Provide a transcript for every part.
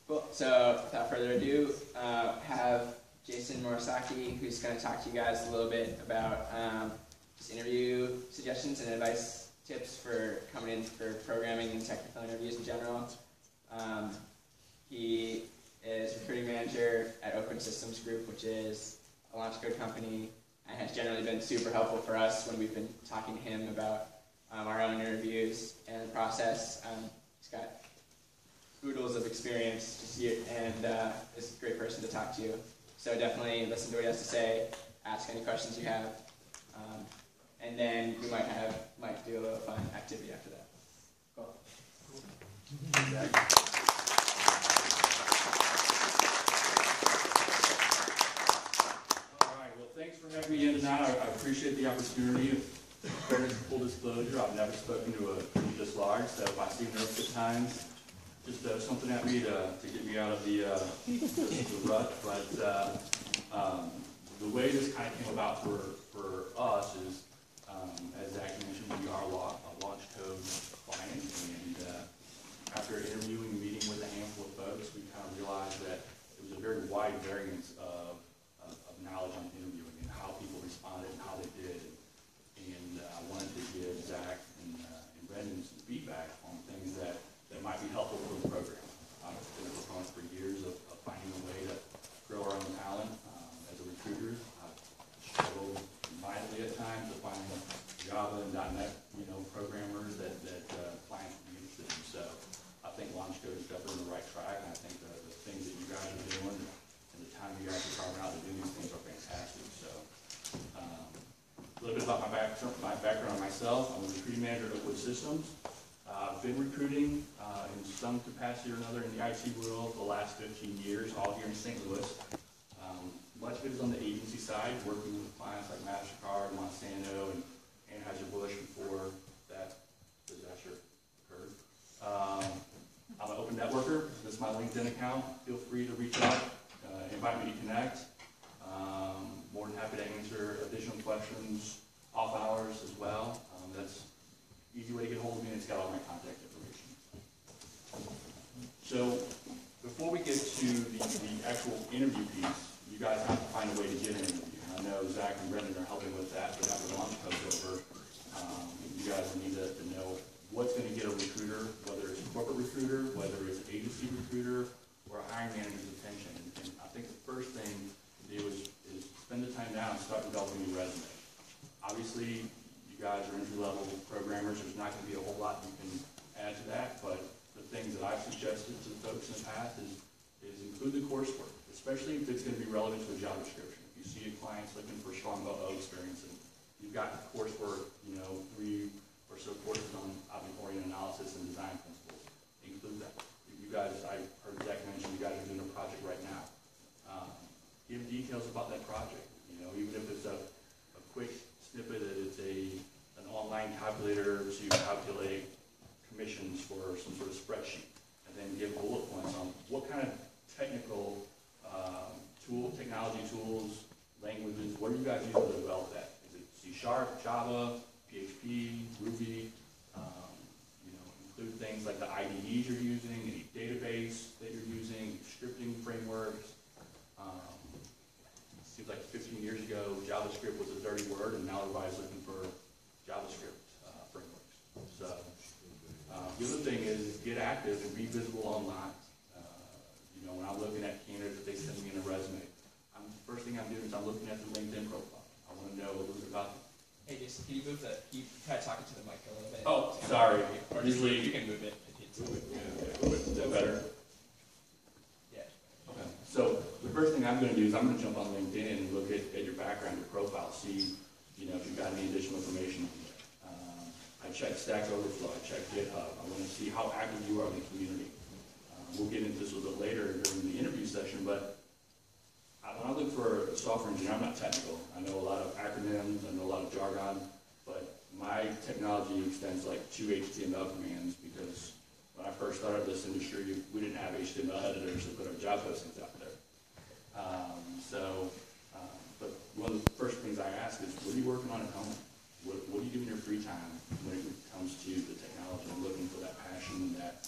Cool. So without further ado, have Jasen Morisaki, who's going to talk to you guys a little bit about just interview suggestions and advice tips for coming in for programming and technical interviews in general. He is recruiting manager at Open Systems Group, which is a launch code company, and has generally been super helpful for us when we've been talking to him about our own interviews and the process. He's got oodles of experience, and is a great person to talk to. So definitely listen to what he has to say, ask any questions you have, and then we might do a little fun activity after that. Cool. All right. Well, thanks for having me in tonight. I appreciate the opportunity. Full disclosure, I've never spoken to a group this large, so if I seem nervous at times, just throw something at me to get me out of the rut. But the way this kind of came about for us is, as Zach mentioned, we are a launch code client, and after interviewing and meeting with a handful of folks, we kind of realized that it was a very wide variance of knowledge on interviewing and how people responded and how they did. And I wanted to give Zach and Brendan some feedback on things that might be helpful for the program. I've been a proponent for years of finding a way to grow our own talent. As a recruiter, I've struggled mightily at times to find Java and .NET, programmers that clients would be interested in. So I think launch code is definitely on the right track, and I think the things that you guys are doing and the time you guys are carving out to do these things are fantastic. So a little bit about my background on myself. I'm a recruiting manager at Open Systems. I've been recruiting in some capacity or another in the IT world the last 15 years, all here in St. Louis. Much of it is on the agency side, working with clients like MasterCard, Monsanto, and Anheuser-Busch before that disaster occurred. I'm an open networker. This is my LinkedIn account. Feel free to reach out, invite me to connect. More than happy to answer additional questions off hours as well. That's an easy way to get a hold of me, and it's got all my contact information. So before we get to the actual interview piece, you guys have to find a way to get an interview. I know Zach and Brendan are helping with that, but after the launch comes over, you guys need to know what's going to get a recruiter, whether it's a corporate recruiter, whether it's an agency recruiter, or a hiring manager's attention. And I think the first thing to do is spend the time down and start developing your resume. Obviously, you guys are entry-level programmers. There's not going to be a whole lot you can add to that, but the things that I've suggested to the folks in the past is include the coursework, especially if it's going to be relevant to a job description. If you see a client's looking for strong .O experience and you've got coursework, 3 or so courses on object-oriented analysis and design principles, include that. You guys, I heard Zach mention you guys are doing a project right now. Give details about that project. Even if it's a quick snippet that it's an online calculator to calculate commissions for some sort of spreadsheet, and then give bullet points on what kind of technical technology tools, languages, what are you guys using to develop that? Is it C#, Java, PHP, Ruby? Include things like the IDEs you're using, any database that you're using, scripting frameworks. Seems like 15 years ago, JavaScript was a dirty word, and now everybody's looking for JavaScript frameworks. So the other thing is get active and be visible online. When I'm looking at candidates that they send me in a resume, first thing I'm doing is I'm looking at the LinkedIn profile. I want to know a little bit about them. Hey, Jason, can you move that? You try talking to the mic a little bit. Oh, sorry. Or usually you can move it. Is that better? Yeah. Okay. So the first thing I'm going to do is I'm going to jump on LinkedIn and look at your background, your profile, see if you've got any additional information on there. I check Stack Overflow. I check GitHub. I want to see how active you are in the community. We'll get into this a little bit later during the interview session, but when I look for a software engineer, I'm not technical. I know a lot of acronyms, I know a lot of jargon, but my technology extends like 2 HTML commands because when I first started this industry, we didn't have HTML editors to put our job postings out there. But one of the first things I ask is, what are you working on at home? What do you do in your free time when it comes to the technology and looking for that passion and that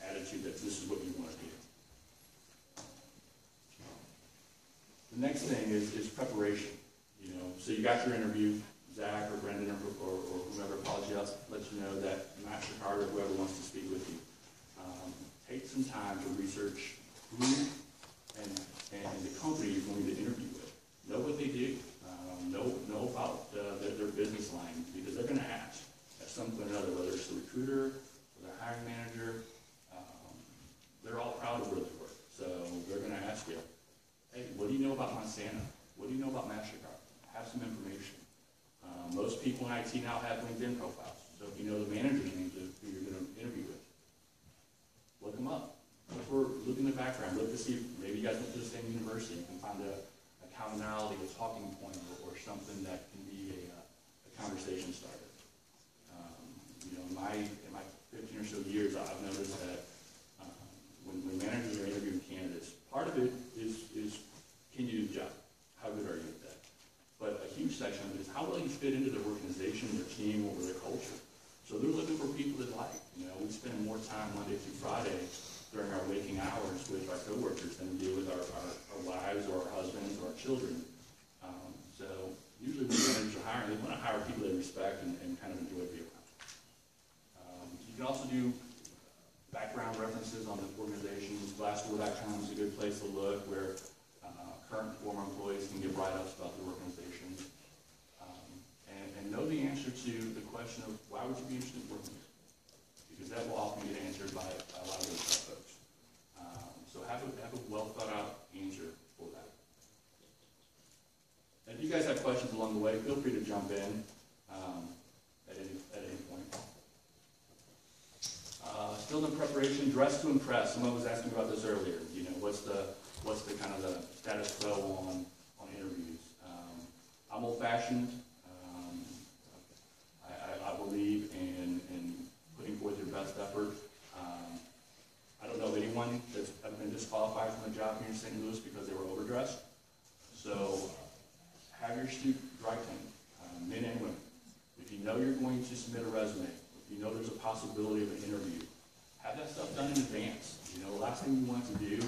attitude that this is what you want to do? thing is preparation. You know, so you got your interview, Zach or Brendan or whoever calls you up, lets you know that MasterCard or whoever wants to speak with you. Take some time to research who and the company you're going to interview with. Know what they do. Know about their business line, because they're going to ask at some point or another, whether it's the recruiter or the hiring manager. They're all proud of where they work, so they're going to ask you, hey, what do you know about Monsanto? What do you know about MasterCard? Have some information. Most people in IT now have LinkedIn profiles, so if you know the manager's names of who you're going to interview with, look them up. Look in the background. Look to see if maybe you guys went to the same university. You can find a commonality, a talking point, or something that can be a conversation starter. You know, in my 15 or so years, I've noticed that when managers are interviewing candidates, part of it is can you do the job? How good are you at that? But a huge section of it is how well you fit into their organization, their team, or their culture. So they're looking for people that like. You know, we spend more time Monday through Friday during our waking hours with our coworkers than we do with our wives or our husbands or our children. So usually when managers are hiring, they want to hire people they respect and kind of enjoy being around. You can also do background references on the organizations. Glassdoor.com is a good place to look, where current and former employees can give write-ups about their organization. And know the answer to the question of why would you be interested in working here? Because that will often get answered by a lot of those folks. So have a well thought out answer for that. And if you guys have questions along the way, feel free to jump in at any point. Still in preparation, dress to impress. Someone was asking about this earlier. You know, what's the kind of the status quo on interviews? I'm old-fashioned. I believe in putting forth your best effort. I don't know of anyone that's ever been disqualified from a job here in St. Louis because they were overdressed. So have your suit dry cleaned, men and women. If you know you're going to submit a resume, if you know there's a possibility of an interview, have that stuff done in advance. You know, the last thing you want to do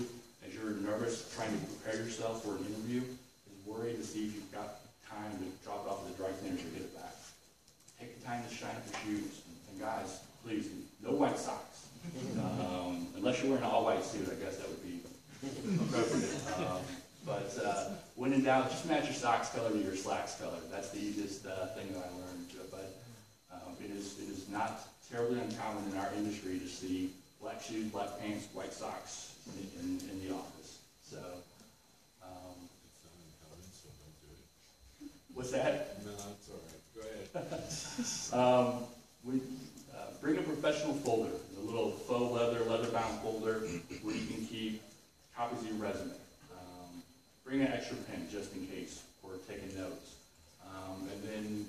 as you're nervous trying to prepare yourself for an interview is worry to see if you've got time to drop it off at the dry cleaners or get it back. Take the time to shine up your shoes. And guys, please, no white socks. Unless you're wearing an all-white suit, I guess that would be appropriate. But when in doubt, just match your socks color to your slacks color. That's the easiest thing that I learned. But it is not terribly uncommon in our industry to see black shoes, black pants, white socks in the office. So, what's that? No, it's all right. Go ahead. Bring a professional folder, a little faux leather-bound folder where you can keep copies of your resume. Bring an extra pen just in case for taking notes, and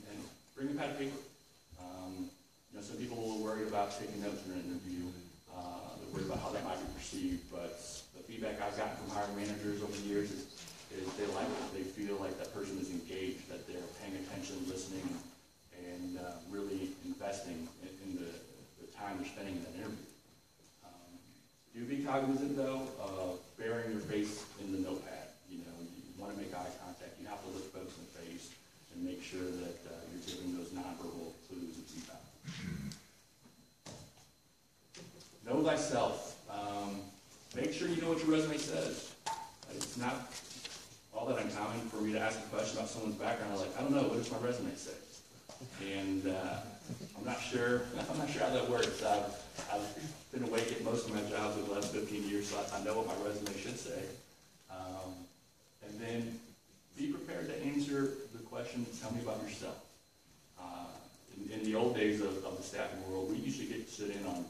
bring a pad of paper. You know, some people will worry about taking notes in an interview. They're worried about how that might be perceived, but the feedback I've gotten from hiring managers over the years is they like it. They feel like that person is engaged, that they're paying attention, listening, and really investing in the time they're spending in that interview. Do be cognizant, though, of burying your face in the notepad. You know, you want to make eye contact. You have to look folks in the face and make sure that you're giving those nonverbal clues and feedback. Know thyself. Make sure you know what your resume says. It's not all that uncommon for me to ask a question about someone's background. I'm like, I don't know, what does my resume say? And I'm not sure how that works. I've been awake at most of my jobs over the last 15 years, so I know what my resume should say. And then be prepared to answer the question, tell me about yourself. In the old days of the staffing world, we used to get to sit in on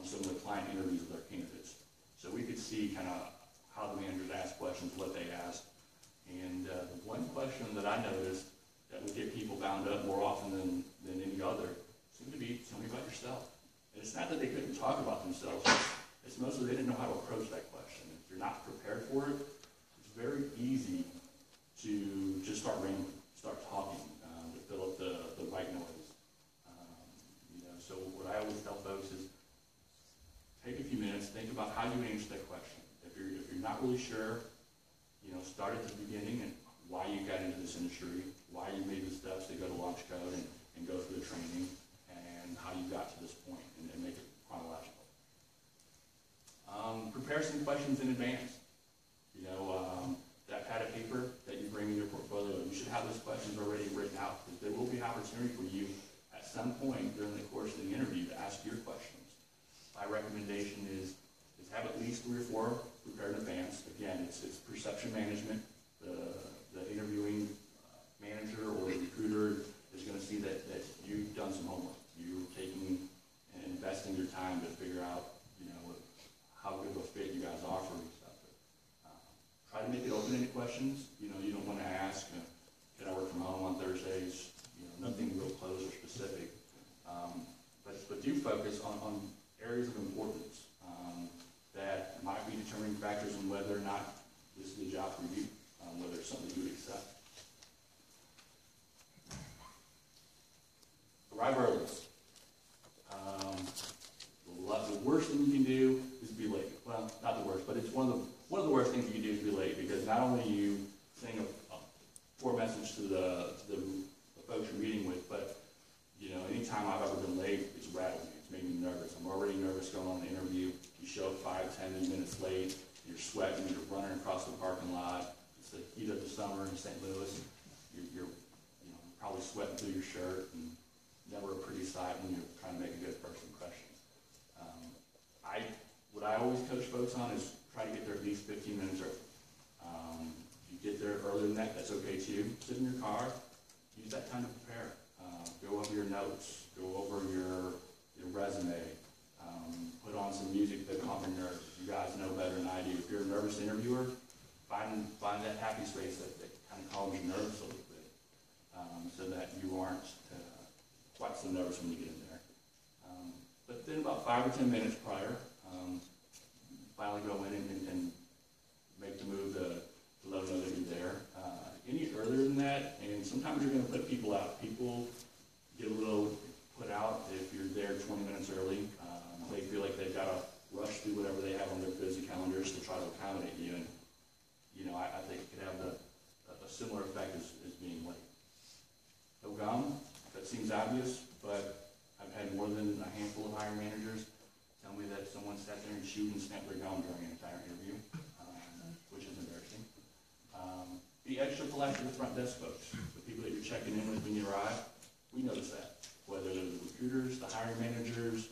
some of the client interviews with our candidates. So we could see kind of how the managers asked questions, what they asked. And the one question that I noticed that would get people bound up more often than any other seemed to be, tell me about yourself. And it's not that they couldn't talk about themselves, it's mostly they didn't know how to approach that question. If you're not prepared for it, it's very easy to just start rambling, start talking, to fill up the white noise. You know, so what I always tell folks is, take a few minutes, think about how you answer that question. If you're not really sure, you know, start at the beginning and why you got into this industry, why you made the steps to go to launch code and go through the training, and how you got to this point, and make it chronological. Prepare some questions in advance. You know, that pad of paper that you bring in your portfolio, you should have those questions already written out, because there will be opportunity for you at some point during the course of the interview to ask your questions. My recommendation is have at least 3 or 4 prepared in advance. Again, it's perception management. The interviewing manager or recruiter is going to see that you've done some homework. You're taking and investing your time to figure out, you know, how good of a fit you guys are for each other. Try to make it open-ended questions. You know, you don't want to ask, can I work from home on Thursdays? You know, nothing real close or specific. But do focus on areas of importance that might be determining factors in whether or not this is a job for you, whether it's something you would accept. Arrive early. The worst thing you can do is be late. Well, not the worst, but it's one of the worst things you can do is be late, because not only you sending a poor message to the folks you're meeting with, but you know, anytime I've ever been late, it's rattled me. It's made me nervous. I'm already nervous going on the interview. You show up 5, 10 minutes late. You're sweating. You're running across the parking lot. It's the heat of the summer in St. Louis. You're you know, probably sweating through your shirt, and never a pretty sight when you're trying to make a good first impression. What I always coach folks on is try to get there at least 15 minutes early. If you get there earlier than that, that's okay too. Sit in your car. Use that time to prepare. Go over your notes. Go over your resume. Put on some music that calms your nerves. You guys know better than I do. If you're a nervous interviewer, find that happy space that kind of calms your nerves a little bit, so that you aren't quite so nervous when you get in there. But then about 5 or 10 minutes prior, finally go in and make the move to let them know that you're there. Any earlier than that, and sometimes you're going to put people out. People get a little put out if you're there 20 minutes early. They feel like they've got to rush through whatever they have on their busy calendars to try to accommodate you. And, you know, I think it could have a similar effect as being late. No gum, that seems obvious, but I've had more than a handful of hiring managers tell me that someone sat there and chewed and snapped their gum during an entire interview, which is embarrassing. Be extra polite to the front desk folks, the people that you're checking in with when you arrive. We notice that, whether they're the recruiters, the hiring managers,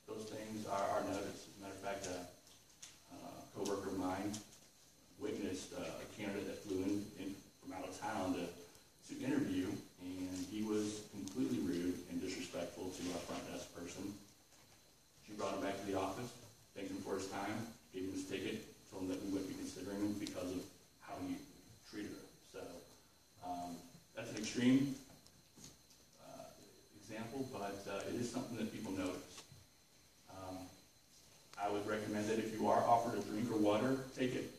those things are noticed. As a matter of fact, a coworker of mine witnessed a candidate that flew in from out of town to interview, and he was completely rude and disrespectful to our front desk person. She brought him back to the office, thanked him for his time, gave him his ticket, told him that we wouldn't be considering him because of how he treated her. So that's an extreme example, but it is something that people notice. I would recommend that if you are offered a drink or water, take it.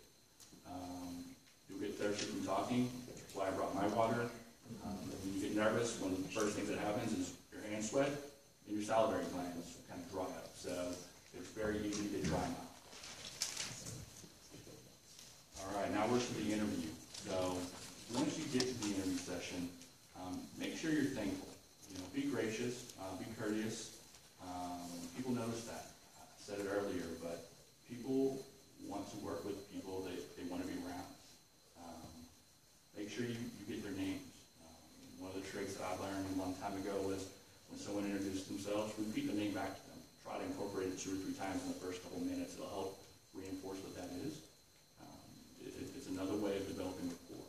You'll get thirsty from talking. That's why I brought my water. When you get nervous, one of the first things that happens is your hands sweat and your salivary glands kind of dry up. So it's very easy to get dry mouth. All right, now we're to the interview. So once you get to the interview session, make sure you're thankful. You know, be gracious, be courteous. People notice that. I said it earlier, but people want to work with people that they want to be around. Make sure you get their names. One of the tricks that I learned a long time ago was when someone introduced themselves, repeat the name back to them. Try to incorporate it 2 or 3 times in the first couple minutes. It'll help reinforce what that is. It's another way of developing rapport.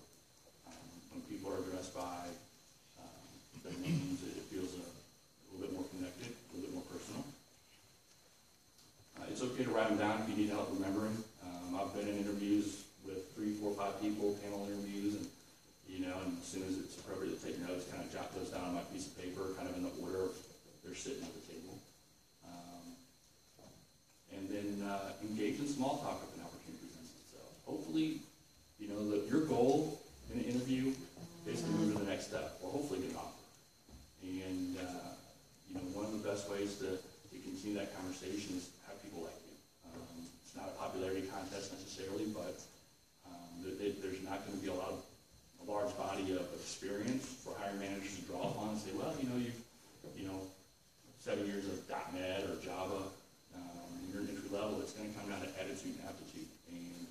When people are addressed by their names, it feels a little bit more connected, a little bit more personal. It's okay to write them down if you need help remembering. I've been in interviews with 3, 4, 5 people, panel interviews, and and as soon as it's appropriate to take notes, kind of jot those down on my piece of paper, kind of in the order they're sitting at the table. And then engage in small talk if an opportunity presents itself. Hopefully, your goal in an interview is to move to the next step, or hopefully get an offer. And one of the best ways to continue that conversation is have people like you. It's not a popularity contest necessarily, but there's not going to be a large body of experience for hiring managers to draw upon and say, well, you know, 7 years of .NET or Java, you're entry level. It's going to come down to attitude and aptitude, and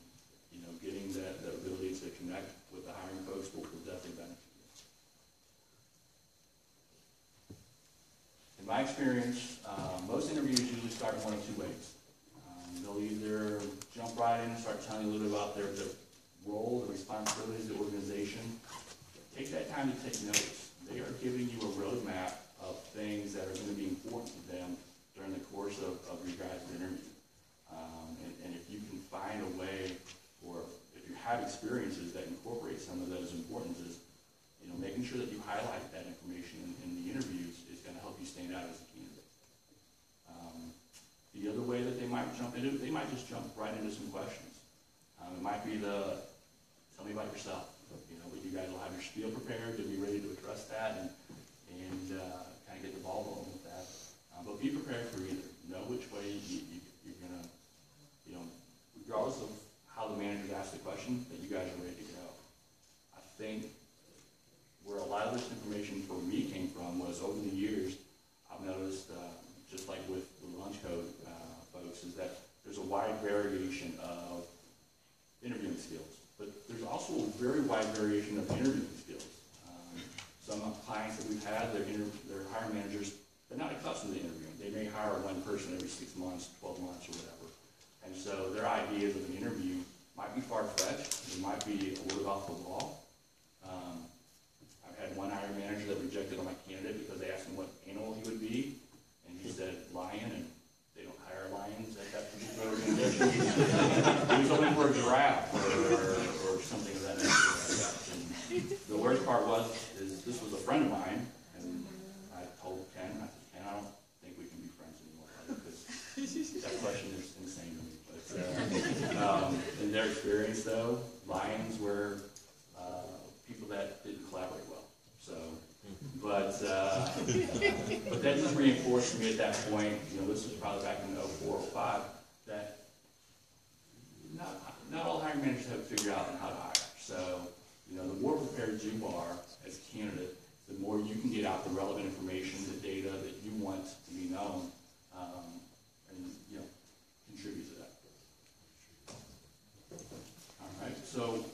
getting that ability to connect with the hiring folks will definitely benefit you. In my experience, most interviews usually start in one of two ways. They'll either jump right in and start telling you a little bit about their role, the responsibilities, the organization. Take that time to take notes. They are giving you a roadmap of things that are going to be important to them during the course of your guys' interview. And if you can find a way, or if you have experiences that incorporate some of those importances, making sure that you highlight that information in the interviews is going to help you stand out as a candidate. The other way that they might jump into, they might just jump right into some questions. It might be tell me about yourself. You guys will have your spiel prepared to be ready to address that and kind of get the ball rolling with that. But be prepared for either. Know which way you're going to, regardless of how the manager asks the question, that you guys are ready to go. I think where a lot of this information for me came from was over the years, I've noticed, just like with the lunch code folks, is that there's a wide variation of interviewing skills. But there's also a very wide variation of interviewing skills. Some clients that we've had, their hiring managers, they're not accustomed to interviewing. They may hire one person every 6 months, 12 months, or whatever. And so their ideas of an interview might be far-fetched. They might be a little off the wall. I've had one hiring manager that rejected on my candidate because they asked him what animal he would be, and he said lion, and they don't hire lions at that particular organization. He was looking for a giraffe or something of that nature. And the worst part is this was a friend of mine, and I told Ken, I don't think we can be friends anymore, because that question is insane to me. But in their experience, though, lions were people that didn't collaborate well. So, but that just reinforced to me at that point. This was probably back in 04, 05, that not all hiring managers have figured out how to hire. So, the more prepared you are as a candidate, the more you can get out the relevant information, the data that you want to be known, and contribute to that. All right. So,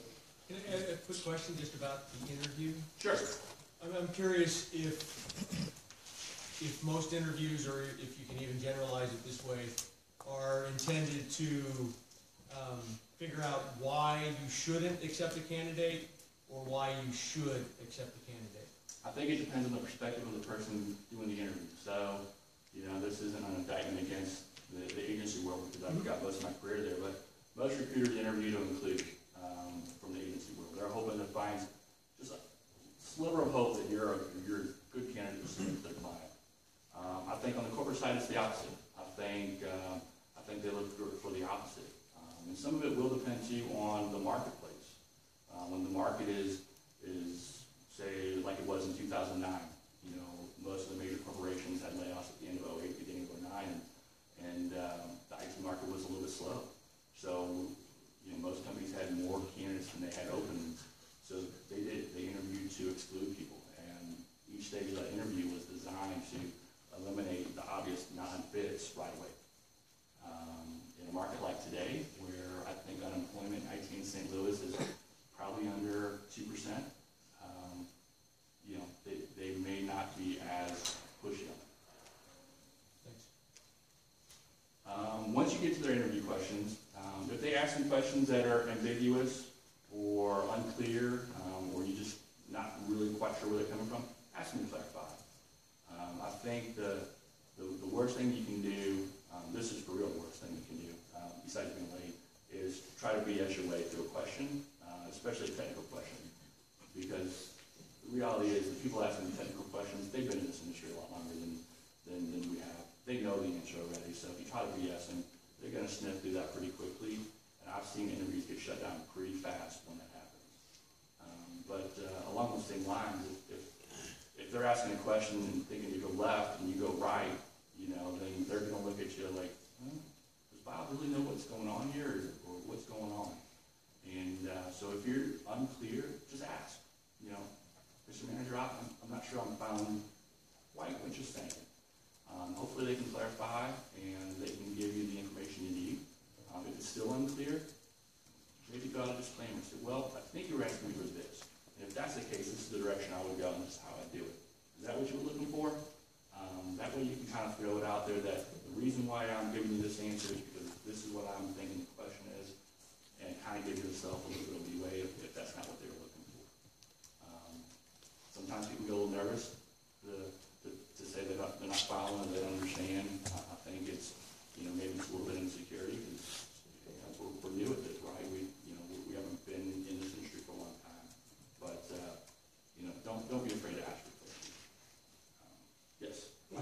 can I add a quick question just about the interview? Sure. I'm curious if most interviews, or if you can even generalize it this way, are intended to figure out why you shouldn't accept a candidate, or why you should accept a candidate. I think it depends on the perspective of the person doing the interview. So, this isn't an indictment against the agency world, because I've got most of my career there, but most recruiters interview to include from the agency world. They're hoping to find just a sliver of hope that you're a good candidate to submit to their client. I think on the corporate side, it's the opposite. I think they look for the opposite. And some of it will depend too on the marketplace. When the market is say like it was in 2009, most of the major corporations had layoffs at the end of 08, beginning of 09, and the IT market was a little bit slow. So most companies had more candidates than they had openings. So they interviewed to exclude people, and each stage of that interview was designed to eliminate the obvious non-fits right away. In a market like today, where I think unemployment in IT in St. Louis is probably under 2%, they may not be as pushy on it. Thanks. Once you get to their interview questions, if they ask some questions that are ambiguous or unclear, or you're just not really quite sure where they're coming from, ask them to clarify. I think the worst thing you can do, this is for real the worst thing you can do, besides being late, is try to BS your way through a question, especially a technical question. Because the reality is the people asking the technical questions, they've been in this industry a lot longer than we have. They know the answer already, so if you try to BS them, they're going to sniff through that pretty quickly. And I've seen interviews get shut down pretty fast when that happens. But along those same lines, if they're asking a question and thinking you go left and you go right, then they're going to look at you like, does Bob really know what's going on here, or what's going on? And So if you're unclear, just ask. You know, Mr. Manager, I'm not sure I'm following quite what you're saying. Hopefully they can clarify and they can give you the information you need. If it's still unclear, maybe go out a disclaimer and say, well, I think you're asking me for this. And if that's the case, this is the direction I would go and this is how I do it. Is that what you were looking for? That way you can kind of throw it out there that the reason why I'm giving you this answer is because this is what I'm thinking the question is, and kind of give yourself a little bit of leeway if that's not what they were looking for. Sometimes people get a little nervous to say they're not following, they don't understand. I think it's, you know, maybe it's a little bit insecurity because we're new at this, right? We haven't been in this industry for a long time, but you know, don't be afraid to ask your questions. Yes.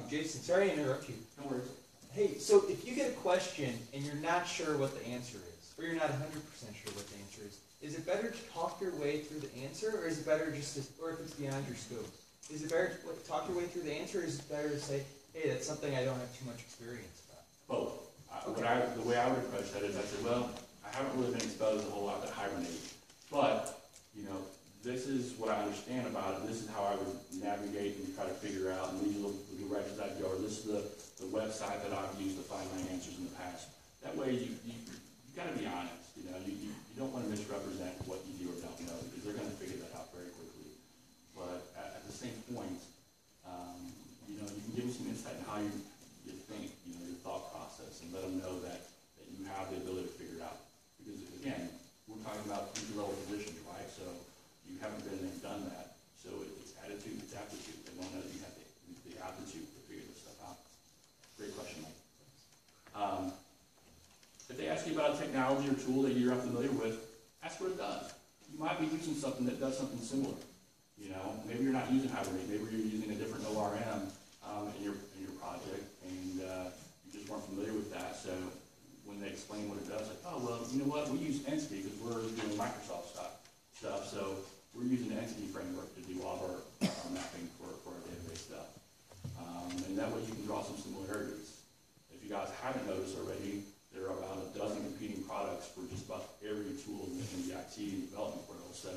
Jason, sorry to interrupt you. No worries. Hey, so if you get a question and you're not sure what the answer is, or you're not 100% sure what the answer is it better to talk your way through the answer, or is it better just to, or if it's beyond your scope, is it better to talk your way through the answer, or is it better to say, hey, that's something I don't have too much experience about? Both. Okay. The way I would approach that is I said, well, I haven't really been exposed a whole lot to Hibernate, but, you know, this is what I understand about it. This is how I would navigate and try to figure out, and these are the directions I'd go, or this is the website that I've used to find my answers in the past. That way you got to be honest. You know, you don't want to misrepresent what you do or don't know, because they're going to figure that out very quickly. But at the same point, you know, you can give them some insight in how you think, you know, your thought process, and let them know that you have the ability to figure it out. Because again, we're talking about entry-level positions, right? So you haven't been there and done that. So it's attitude, it's aptitude. They want to know that you have the aptitude to figure this stuff out. Great question, Mike. If they ask you about a technology or tool that you're unfamiliar with, ask what it does. You might be using something that does something similar. You know, maybe you're not using Hibernate, maybe you're using a different ORM in your project, and you just weren't familiar with that. So when they explain what it does, like, oh well, you know what? We use Entity because we're doing Microsoft stuff. So we're using the Entity framework to do all of our mapping for our database stuff. And that way you can draw some similarities. If you guys haven't noticed already, there are about a dozen competing products for just about every tool in the IT and development world. So,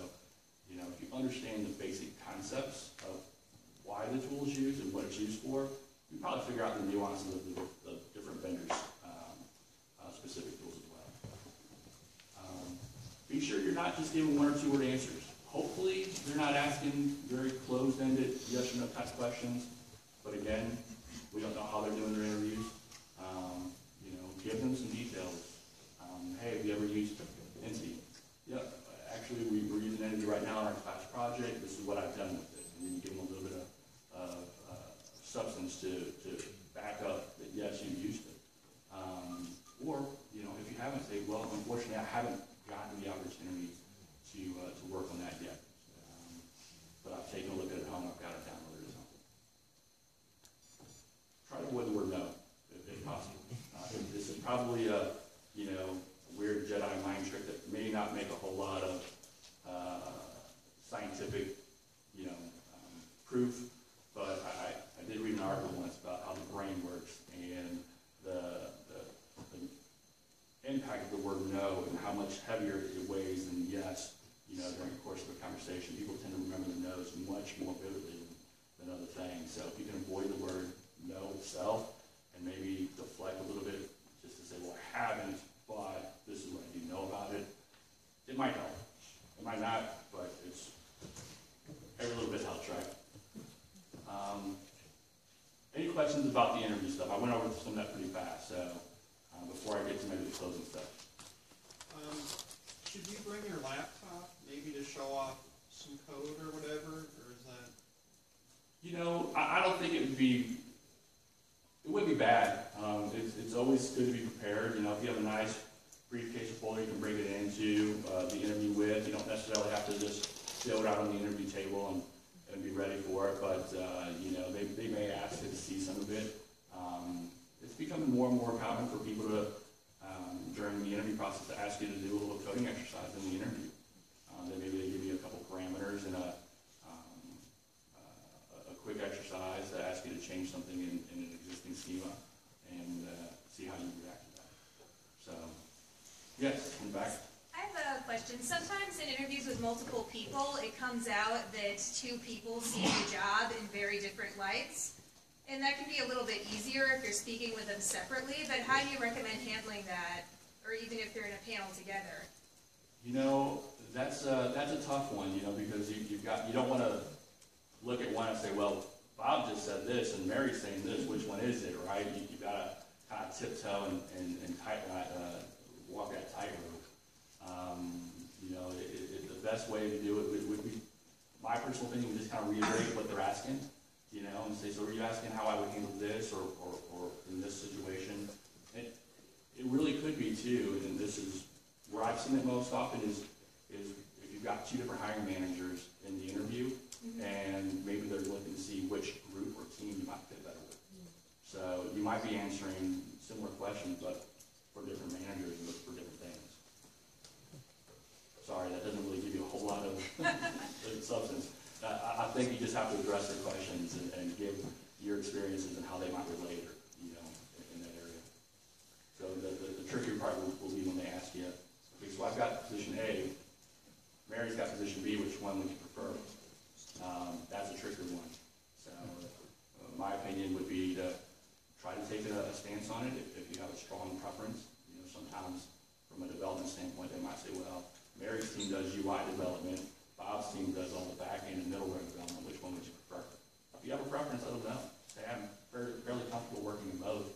you know, if you understand the basic concepts of why the tool is used and what it's used for, you probably figure out the nuances of the different vendors' specific tools as well. Be sure you're not just giving one or two word answers. Hopefully, they're not asking very closed-ended yes or no type questions. But again, we don't know how they're doing their interviews. You know, give them some details. Hey, have you ever used Entity? Yep. Actually, we're using Entity right now in our class project. This is what I've done with it. And then you give them a little bit of substance to back up that yes, you used it. Or, you know, if you haven't, say, well, unfortunately, I haven't gotten the opportunity to work on that yet. But I've taken a look at it at home. I've got it downloaded or something. Try to avoid the word no, if possible. This is probably a, you know, weird Jedi mind trick that may not make a whole lot of scientific, you know, proof, but I did read an article once about how the brain works and the impact of the word no and how much heavier it weighs than yes. You know, during the course of a conversation, people tend to remember the no's much more vividly than other things. So if you can avoid the word no itself and maybe deflect a little bit just to say, well, I haven't, but this is what I do know about it, it might help. It might not, but it's every little bit helps, right? Any questions about the interview stuff? I went over some of that pretty fast, so before I get to maybe the closing stuff. Should you bring your laptop maybe to show off some code or whatever, or is that? You know, I don't think it would be bad. It's always good to be prepared. You know, if you have a nice briefcase or folder you can bring it into the interview with, you don't necessarily have to just throw it out on the interview table and be ready for it, but you know, they may ask you to see some of it. It's becoming more and more common for people to, during the interview process, to ask you to do a little coding exercise in the interview. Then maybe they give you a couple parameters and a quick exercise to ask you to change something in an existing schema and see how you react to that. So, yes, in the back. I have a question. Sometimes in interviews with multiple people, it comes out that two people see the job in very different lights. And that can be a little bit easier if you're speaking with them separately, but how do you recommend handling that, or even if they're in a panel together? You know, that's a tough one, you know, because you don't want to look at one and say, well, Bob just said this and Mary's saying this, which one is it, right? You got to kind of tiptoe and walk that tightrope. You know, the best way to do it would be, my personal opinion, would just kind of reiterate what they're asking, you know, and say, so are you asking how I would handle this or in this situation? It really could be too, and this is where I've seen it most often is if you've got two different hiring managers in the interview, and maybe they're looking to see which group or team you might fit better with. So you might be answering similar questions, but for different managers and for different things. Sorry, that doesn't really give you a whole lot of substance. I think you just have to address their questions and give your experiences and how they might relate, you know, in that area. So the trickier part will be when they ask you, okay, so I've got position A, Mary's got position B, which one would you prefer? That's a trickier one. So my opinion would be to try to take a stance on it if you have a strong preference. You know, sometimes from a development standpoint, they might say, well, Mary's team does UI development, Bob's team does all the back end and middleware development. Which one would you prefer? If you have a preference, let them know. Say, I'm fairly comfortable working in both,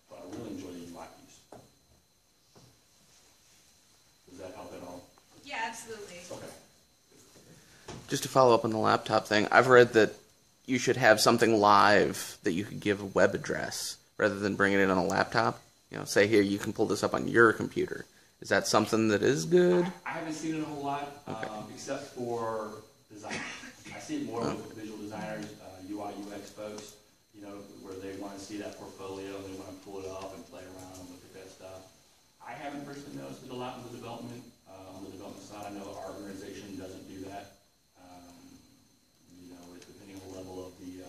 but I really enjoy the UI piece. Does that help at all? Yeah, absolutely. Okay. Just to follow up on the laptop thing, I've read that you should have something live that you could give a web address rather than bringing it on a laptop. You know, say here, you can pull this up on your computer. Is that something that is good? I haven't seen it a whole lot, except for design. I see it more with visual designers, UI, UX folks, you know, where they want to see that portfolio, they want to pull it up and play around and look at that stuff. I haven't personally noticed it a lot in the development. On the development side, I know our organization doesn't do that. You know, depending on the level of the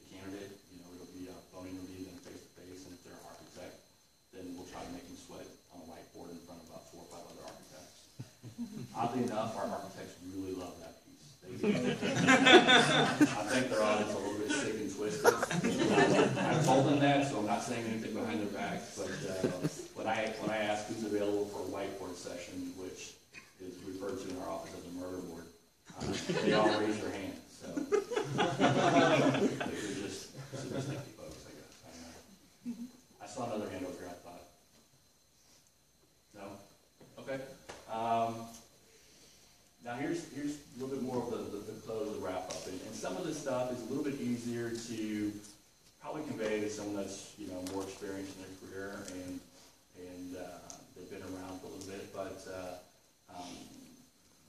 candidate, you know, it'll be a phone interview, then face-to-face, and if they're an architect, then we'll try to make them sweat on a whiteboard in front of about 4 or 5 other architects. Oddly enough, our architects really love that piece. They do. I think their audit's a little bit sick and twisted. I've told them that, so I'm not saying anything behind their backs, but when I ask who's available for a whiteboard session, which is referred to in our office as a murder board, they all raise their hands. So they're just super sneaky folks, I guess. I don't know. I saw another hand over here, I thought. No? Okay. Now here's a little bit more of the close of the wrap up. And some of this stuff is a little bit easier to probably convey to someone that's, you know, more experienced in their career and they've been around for a little bit. But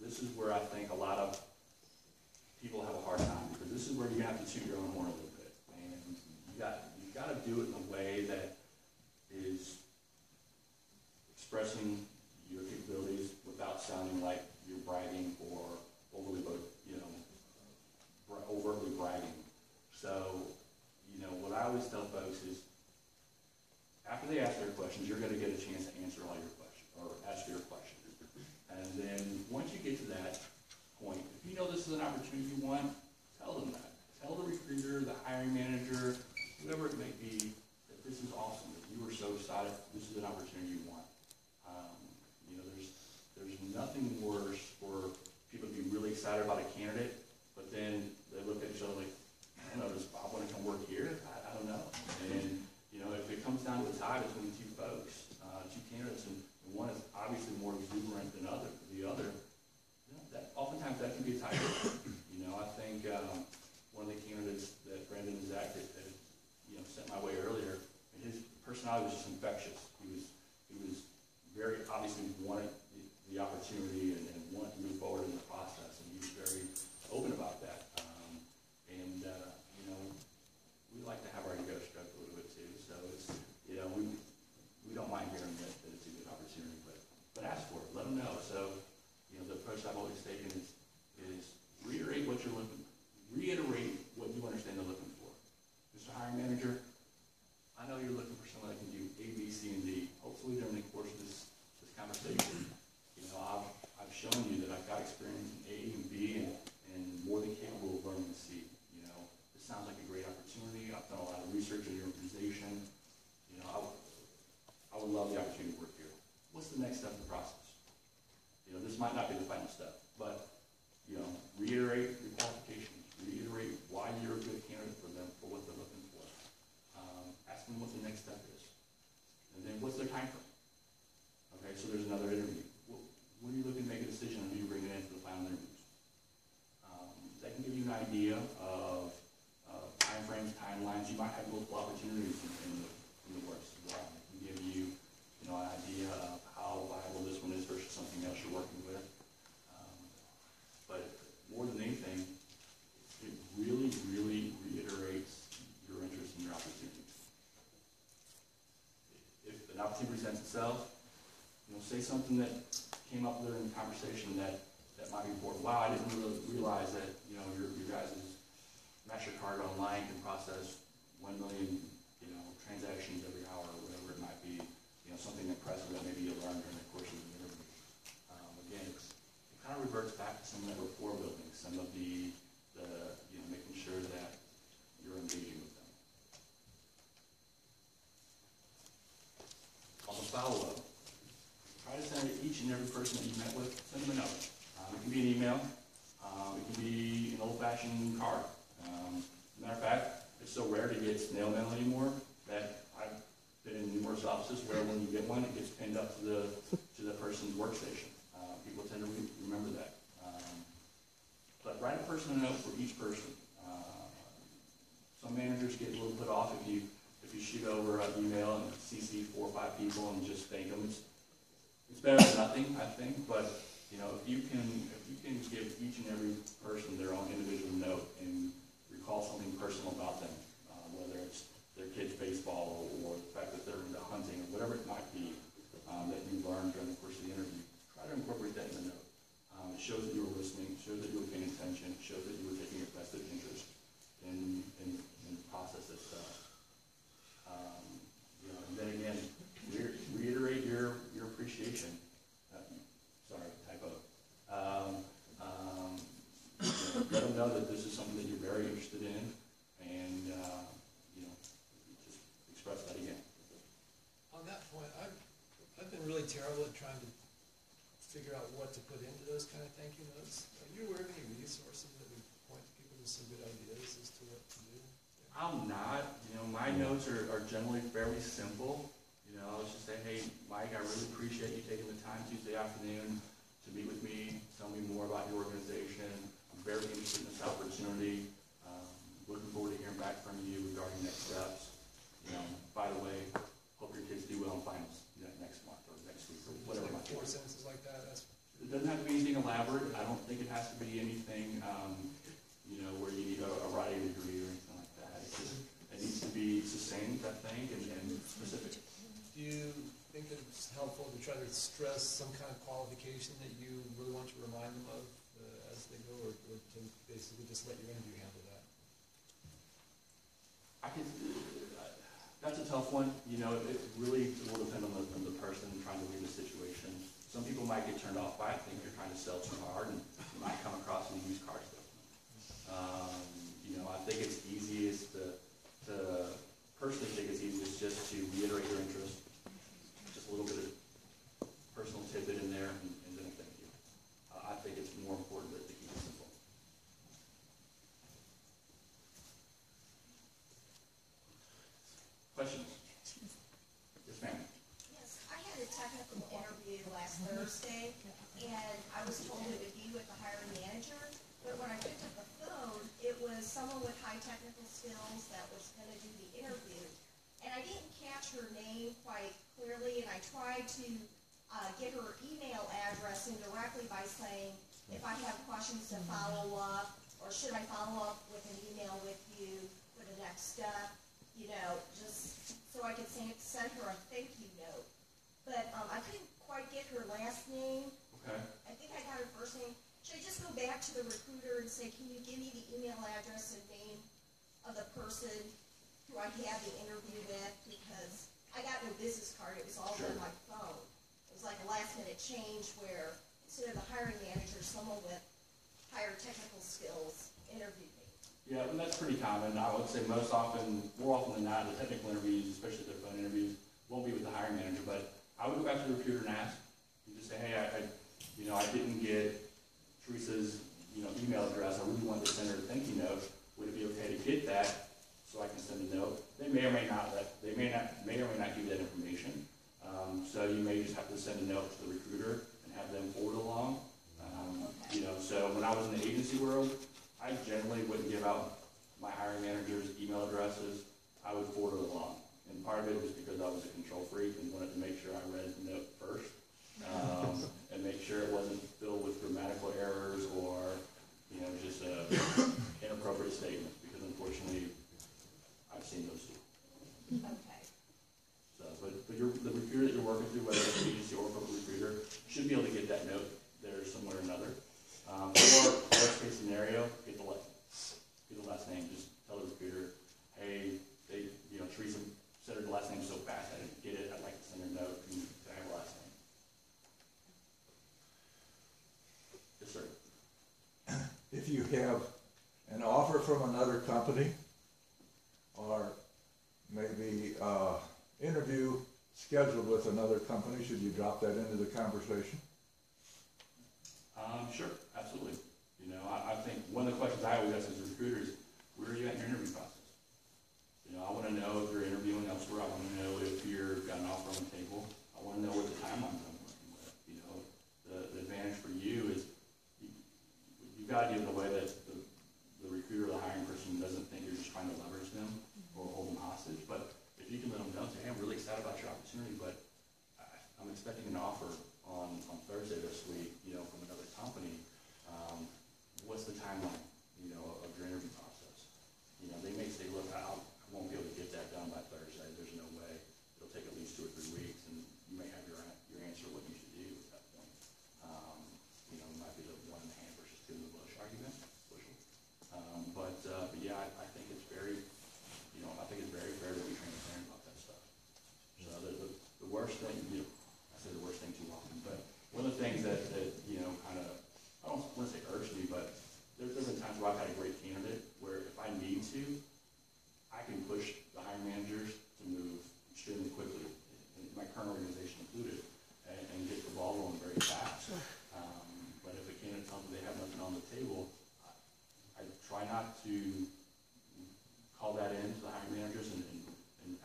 this is where I think a lot of people have a hard time, because this is where you have to toot your own horn a little bit. And you got to do it in a way that is expressing your capabilities without sounding like you're bragging or overtly bragging. So, you know, what I always tell folks is, after they ask their questions, you're going to get a chance to answer all your questions, or ask your questions. And then once you get to that point, if you know this is an opportunity you want, tell them that. Tell the recruiter, the hiring manager, whoever it may be, that this is awesome, that you were so excited, this is an opportunity you want. You know, there's nothing worse for people to be really excited about a candidate, but then they look at each other like, I don't know, does Bob want to come work here? I don't know. And, you know, if it comes down to a tie between two folks, two candidates, and one is obviously more exuberant than the other, you know, that oftentimes that can be a tie. You know, I think one of the candidates that Brandon and Zach had you know, sent my way earlier, his personality was just infectious. He was very obviously wanted the opportunity and wanted to move forward in the process, and he was very open about that. You know, we like to have our ego stroked a little bit too, so it's, you know, we don't mind hearing that it's a good opportunity, but ask for it, let them know. So, you know, the approach I've always taken is reiterate what you understand they're looking for. Mr. Hiring Manager, I know you're looking for someone that can do A, B, C, and D. Hopefully during the course of this conversation, you know, would love the opportunity to work here. What's the next step in the process? You know, this might not be the final step, but, you know, reiterate your qualifications, reiterate why you're a good candidate for them, for what they're looking for. Ask them what the next step is. And then what's their time frame? Okay, so there's another interview. When are you looking to make a decision on who you bring in for the final interviews? That can give you an idea of time frames, timelines. You might have multiple opportunities in the works as well. It can give you, you know, an idea of how viable this one is versus something else you're working with. But more than anything, it really, really reiterates your interest in your opportunity. If an opportunity presents itself, you know, say something that came up there in the conversation that might be important. Wow, I didn't really realize that, you know, your guys' MasterCard online can process 1 million, you know, transactions every hour, or whatever it might be. You know, something impressive that maybe you learned during the course of the interview. Again, it kind of reverts back to some of that rapport building, some of the you know, making sure that you're engaging with them. On the follow-up, try to send each and every person that you met with, send them a note. It can be an email. It can be an old-fashioned card. Matter of fact, it's so rare to get snail mail anymore that I've been in numerous offices where when you get one, it gets pinned up to the person's workstation. People tend to remember that. But write a personal note for each person. Some managers get a little put off if you shoot over an email and CC 4 or 5 people and just thank them. It's better than nothing, I think. But you know, if you can give each and every person their own individual note and recall something personal about them, whether it's their kid's baseball or the fact that they're into hunting or whatever it might be that you learned during the course of the interview, try to incorporate that in the note. It shows that you were listening, shows that you were paying attention, shows that you were taking a vested interest in the process itself. You know, and then again, reiterate your appreciation. Sorry, typo. Let them know that this is something that you're very interested in, and you know, just express that again. On that point, I've been really terrible at trying to figure out what to put into those kind of thank you notes. Are you aware of any resources that would point people to some good ideas as to what to do? I'm not. You know, my notes are generally fairly simple. You know, I'll just say, hey, Mike, I really appreciate you taking the time Tuesday afternoon to meet with me, tell me more about your organization. I'm very interested in this opportunity. Looking forward to hearing back from you regarding next steps. You know, by the way, hope your kids do well in finals next month or next week or whatever. Like 4 sentences like that. It doesn't have to be anything elaborate. I don't think it has to be anything, you know, where you need a writing degree or anything like that. It needs to be succinct, I think, and specific. Do you think that it's helpful to try to stress some kind of qualification that you really want to remind them of as they go, or to basically just let your interview handle that? That's a tough one. You know, it really will depend on the person trying to read the situation. Some people might get turned off by it, think you're trying to sell too hard, and you might come across as a used car salesman. You know, I think it's easiest to personally think it's easiest just to reiterate your interest, just a little bit of personal tidbit in there, and then a thank you. I think it's more important to keep it simple. Questions? Yes, ma'am. Yes, I had a technical interview last Thursday, and I was told it would be with the hiring manager, but when I picked up the phone, it was someone with high technical skills that was going to do the interview. And I didn't catch her name quite clearly, and I tried to get her email address indirectly by saying, if I have questions to follow up, or should I follow up with an email with you for the next step, you know, just so I could send her a thank you note. But I couldn't quite get her last name. Okay. I think I got her first name. Should I just go back to the recruiter and say, can you give me the email address and name of the person who I had the interview with? Because I got no business card. It was all on my phone. It was like a last-minute change where instead of the hiring manager, someone with higher technical skills interviewed me. Yeah, and that's pretty common. I would say more often than not, the technical interviews, especially the phone interviews, won't be with the hiring manager, but send a note to the recruiter and have them forward along. So when I was in the agency world, I generally wouldn't give out my hiring manager's email addresses. I would forward it along. And part of it was because I was a control freak and wanted to make sure I read the note first, and make sure it wasn't filled with grammatical errors or, just inappropriate statements, because unfortunately, I've seen those too. Okay. So, but the recruiter that you're working through, whether it's an agency or a corporate recruiter, should be able to get that note there somewhere or another. Or worst case scenario, get the last name. Just tell the recruiter, hey, Teresa said her last name so fast I didn't get it. I'd like to send her a note. Can I have her last name? Yes, sir. If you have an offer from another company, or maybe interview scheduled with another company, should you drop that into the conversation? Sure, absolutely. I think one of the questions I always ask as a recruiter is, where are you at in your interview process? I want to know if you're interviewing elsewhere. I want to know if you've got an offer on the table. I want to know what the timelines I'm working with. The advantage for you is you've got to do it in a way that the recruiter or the hiring person doesn't think you're just trying to leverage them or hold them hostage. But if you can let them know, say, hey, I'm really excited about your opportunity, but I'm expecting an offer on Thursday this week, from another company. What's the timeline, of your interview process? They may say, look, I won't be able to get that done by Thursday. There's no way. It'll take at least 2 or 3 weeks, and you may have your answer what you should do at that point. It might be the one in the hand versus 2 in the bush argument. But yeah, I think it's very, I think it's very fair to be transparent about that stuff. So the worst thing, I say the worst thing too often, but one of the things that kind of, I don't want to say urged me, but there's been times where I've had a great candidate where if I need to, I can push the hiring managers to move extremely quickly, my current organization included, and get the ball rolling very fast. But if a candidate tells me they have nothing on the table, I try not to call that in to the hiring managers and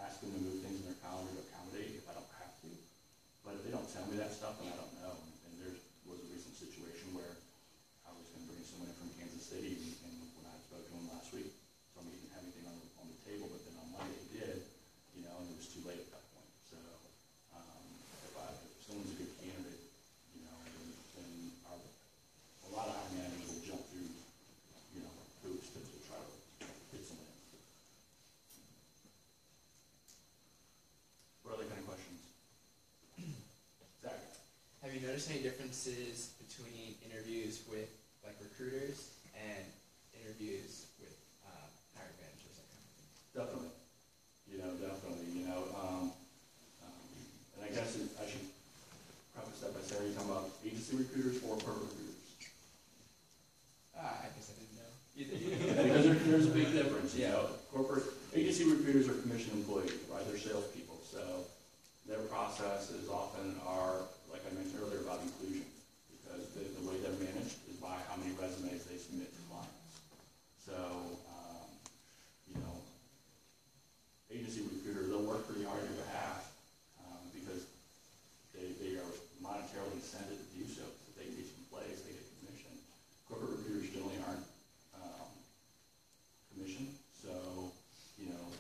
ask them to move things in their calendar to accommodate if I don't have to. But if they don't tell me that stuff, then I don't know. And there was a recent situation where I was going to bring someone in from Kansas City, and when I spoke to him last week, told me he didn't have anything on the table, but then on Monday he did, and it was too late at that point. So if someone's a good candidate, then a lot of hiring managers will jump through, hoops to try to get someone in. What other kind of questions? Zach? Have you noticed any differences between interviews with recruiters and interviews with hiring managers at companies? Definitely. Definitely. And I guess I should preface that by saying, are you talking about agency recruiters or corporate recruiters? I guess I didn't know. Because there's a big difference. Corporate agency recruiters are commission employees, right? They're salespeople. So their processes often are, like I mentioned earlier, about inclusion. Because the way they're managed is by how many resumes they submit to clients. So, agency recruiter, they'll work pretty hard on your behalf because they are monetarily incented to do so. If they reach in place, they get commission. Corporate recruiters generally aren't commission, so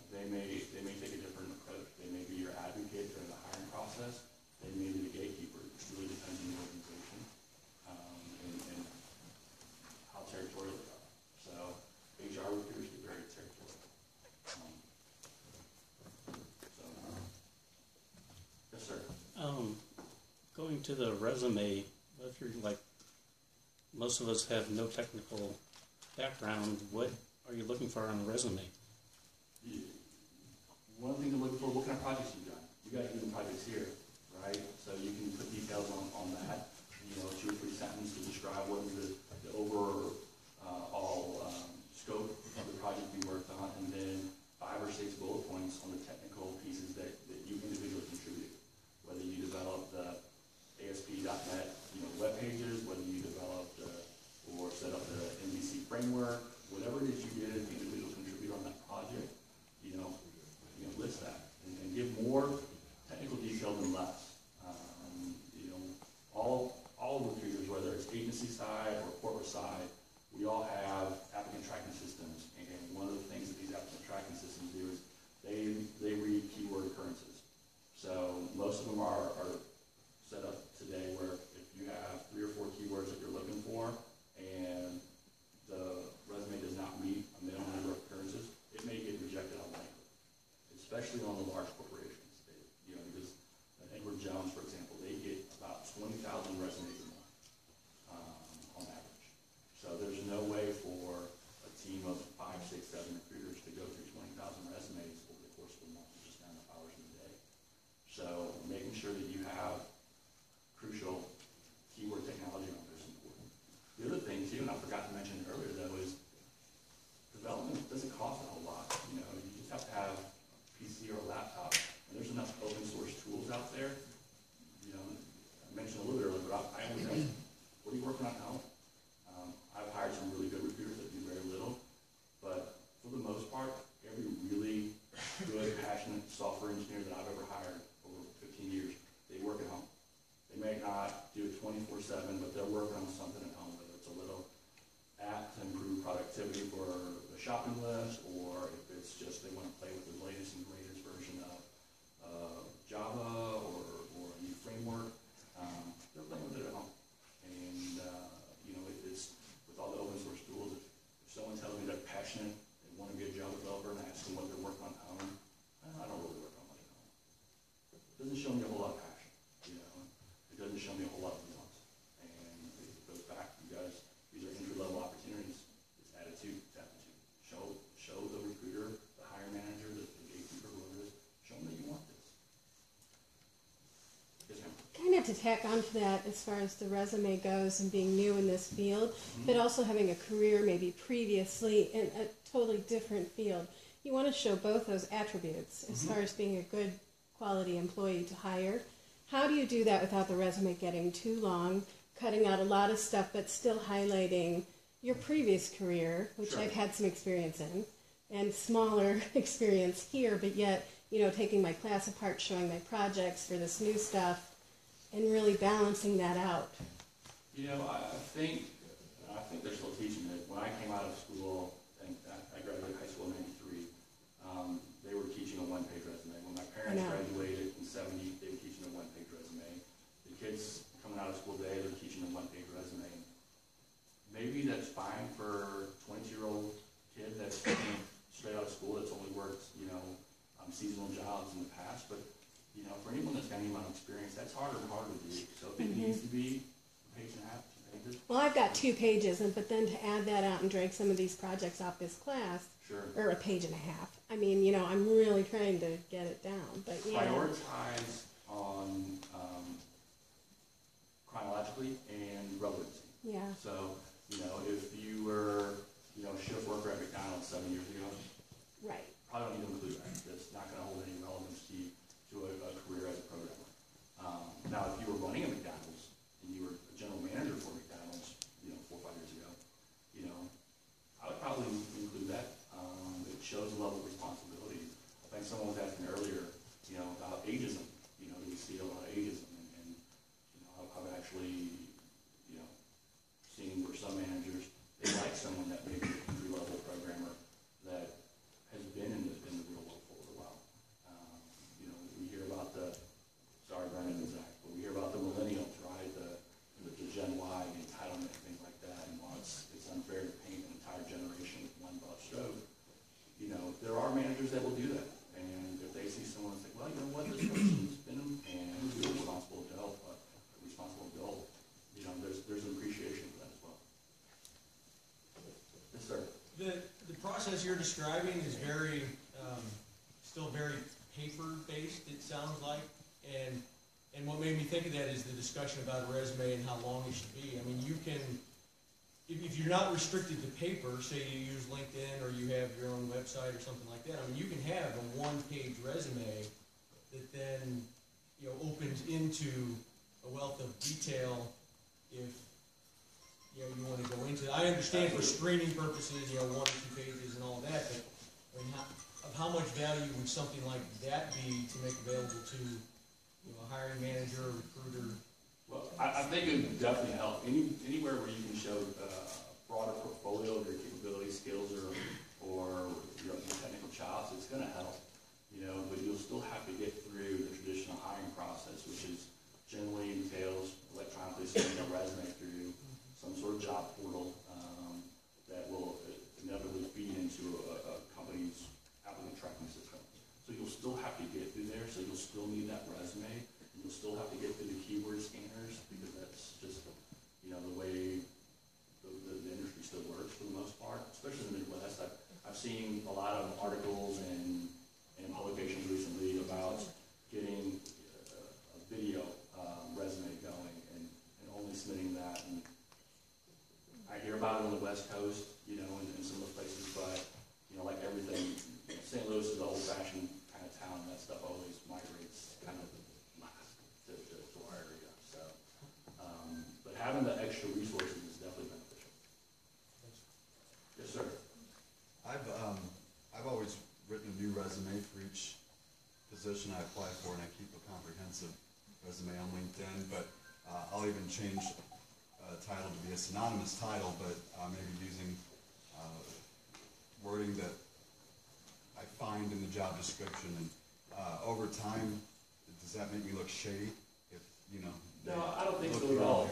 they may take a different approach. They may be your advocate during the hiring process. They may be the gatekeeper. It really depends on the organization and how territorial they are. So HR recruiters get very territorial. Yes, sir. Going to the resume, if you're most of us have no technical background, what are you looking for on a resume? One thing to look for, what kind of projects you've done. You guys do the projects here, right? So you can put details on that. 2 or 3 sentences to describe what the overall scope of the project you worked on, and then 5 or 6 bullet points on the technical pieces that you individually contributed. Whether you developed the ASP.NET, web pages, whether you developed or set up the MVC framework, whatever it is you did as an individual contributor on that project, list that and give more technical detail than less. them are set up today where if you have 3 or 4 keywords that you're looking for and the resume does not meet a minimum number of appearances, it may get rejected automatically, especially on the large corporations. Because Edward Jones, for example, they get about 20,000 resumes a month on average. So there's no way for a team of 5, 6, 7 recruiters to go through 20,000 resumes over the course of a month, just not enough hours in the day. So making sure that you have crucial keyword technology on there is important. The other thing too, and I forgot to mention it earlier though, is development doesn't cost a whole lot. You just have to have a PC or a laptop, and there's enough open source tools out there. I mentioned a little bit earlier, but I always ask, what are you working on at home? I've hired some really good recruiters that do very little, but for the most part, every really good, passionate software engineer that I've ever hired over 15 years, they work at home. They may not do it 24/7, but they're working on something at home, whether it's a little app to improve productivity for the shopping list, or if it's just they want to play with the latest and greatest version of Java or a new framework. They're playing with it at home. And, it's with all the open source tools, if someone tells me they're passionate, they want to be a Java developer, and I ask them what they're working on at home, I don't really work on much at home. It doesn't show me a whole lot of passion, It doesn't show me a whole lot of nuance. And it goes back, you guys, these are entry-level opportunities. It's attitude, it's aptitude. Show the recruiter, the hiring manager, the gatekeeper, whoever it is, show them that you want this. Yes, ma'am. Kind of to tack onto that as far as the resume goes and being new in this field, but also having a career maybe previously in a totally different field. You want to show both those attributes as far as being a good quality employee to hire. How do you do that without the resume getting too long, cutting out a lot of stuff, but still highlighting your previous career, which Sure. I've had some experience in, and smaller experience here, but yet, taking my class apart, showing my projects for this new stuff, and really balancing that out. I think they're still teaching it. When I came out of school, and I graduated high school in '93, they were teaching a one-page resume. When my parents graduated in '70, they were teaching a one-page resume. The kids coming out of school today, they're teaching a one-page resume. Maybe that's fine for a 22-year-old kid that's coming straight out of school that's only worked, seasonal jobs in the past, but for anyone that's got any amount of experience, that's harder and harder to do. So if it needs to be a page and a half, 2 pages. Well, I've got 2 pages, but then to add that out and drag some of these projects off this class, Sure. or a page and a half. I mean, I'm really trying to get it down. But Prioritize on chronologically and relevancy. Yeah. So, if you were, a shift worker at McDonald's 7 years ago, Right. probably don't need to include that. That's not going to hold any relevance to a career as a programmer. Now, if you were running a McDonald's and you were a general manager for McDonald's, 4 or 5 years ago, I would probably include that. It shows a level of responsibility. I think someone was asking earlier, about ageism. Do we see a lot of ageism? And I've actually, seen where some managers, they like someone that may be an entry-level programmer that has been in the real world for a little while. We hear about sorry, Brandon and Zach, but we hear about the millennials, right? The Gen Y, the entitlement, things like that. And while it's unfair to paint an entire generation with one broad stroke, there are managers that will do that. And if they see someone and say, well, you know what, this person's been and is responsible adult, there's an appreciation for that as well. Yes, sir. The process you're describing is very, still very paper-based, it sounds like. And what made me think of that is the discussion about a resume and how long it should be. I mean, you can, if you're not restricted to paper, say you use LinkedIn or you have your own website or something like that, I mean, you can have a one-page resume that then, opens into a wealth of detail if, you want to go into it. I understand for screening purposes, 1 or 2 pages and all that, but I mean, how much value would something like that be to make available to a hiring manager or recruiter? Well, I think it would definitely help. Anywhere where you can show a broader portfolio of your capabilities, skills, or your technical chops, it's going to help. But you'll still have to get through the traditional hiring process, which I apply for, and I keep a comprehensive resume on LinkedIn, but I'll even change title to be a synonymous title, but maybe using wording that I find in the job description. And over time, does that make me look shady? If you know, no, I don't think so at all.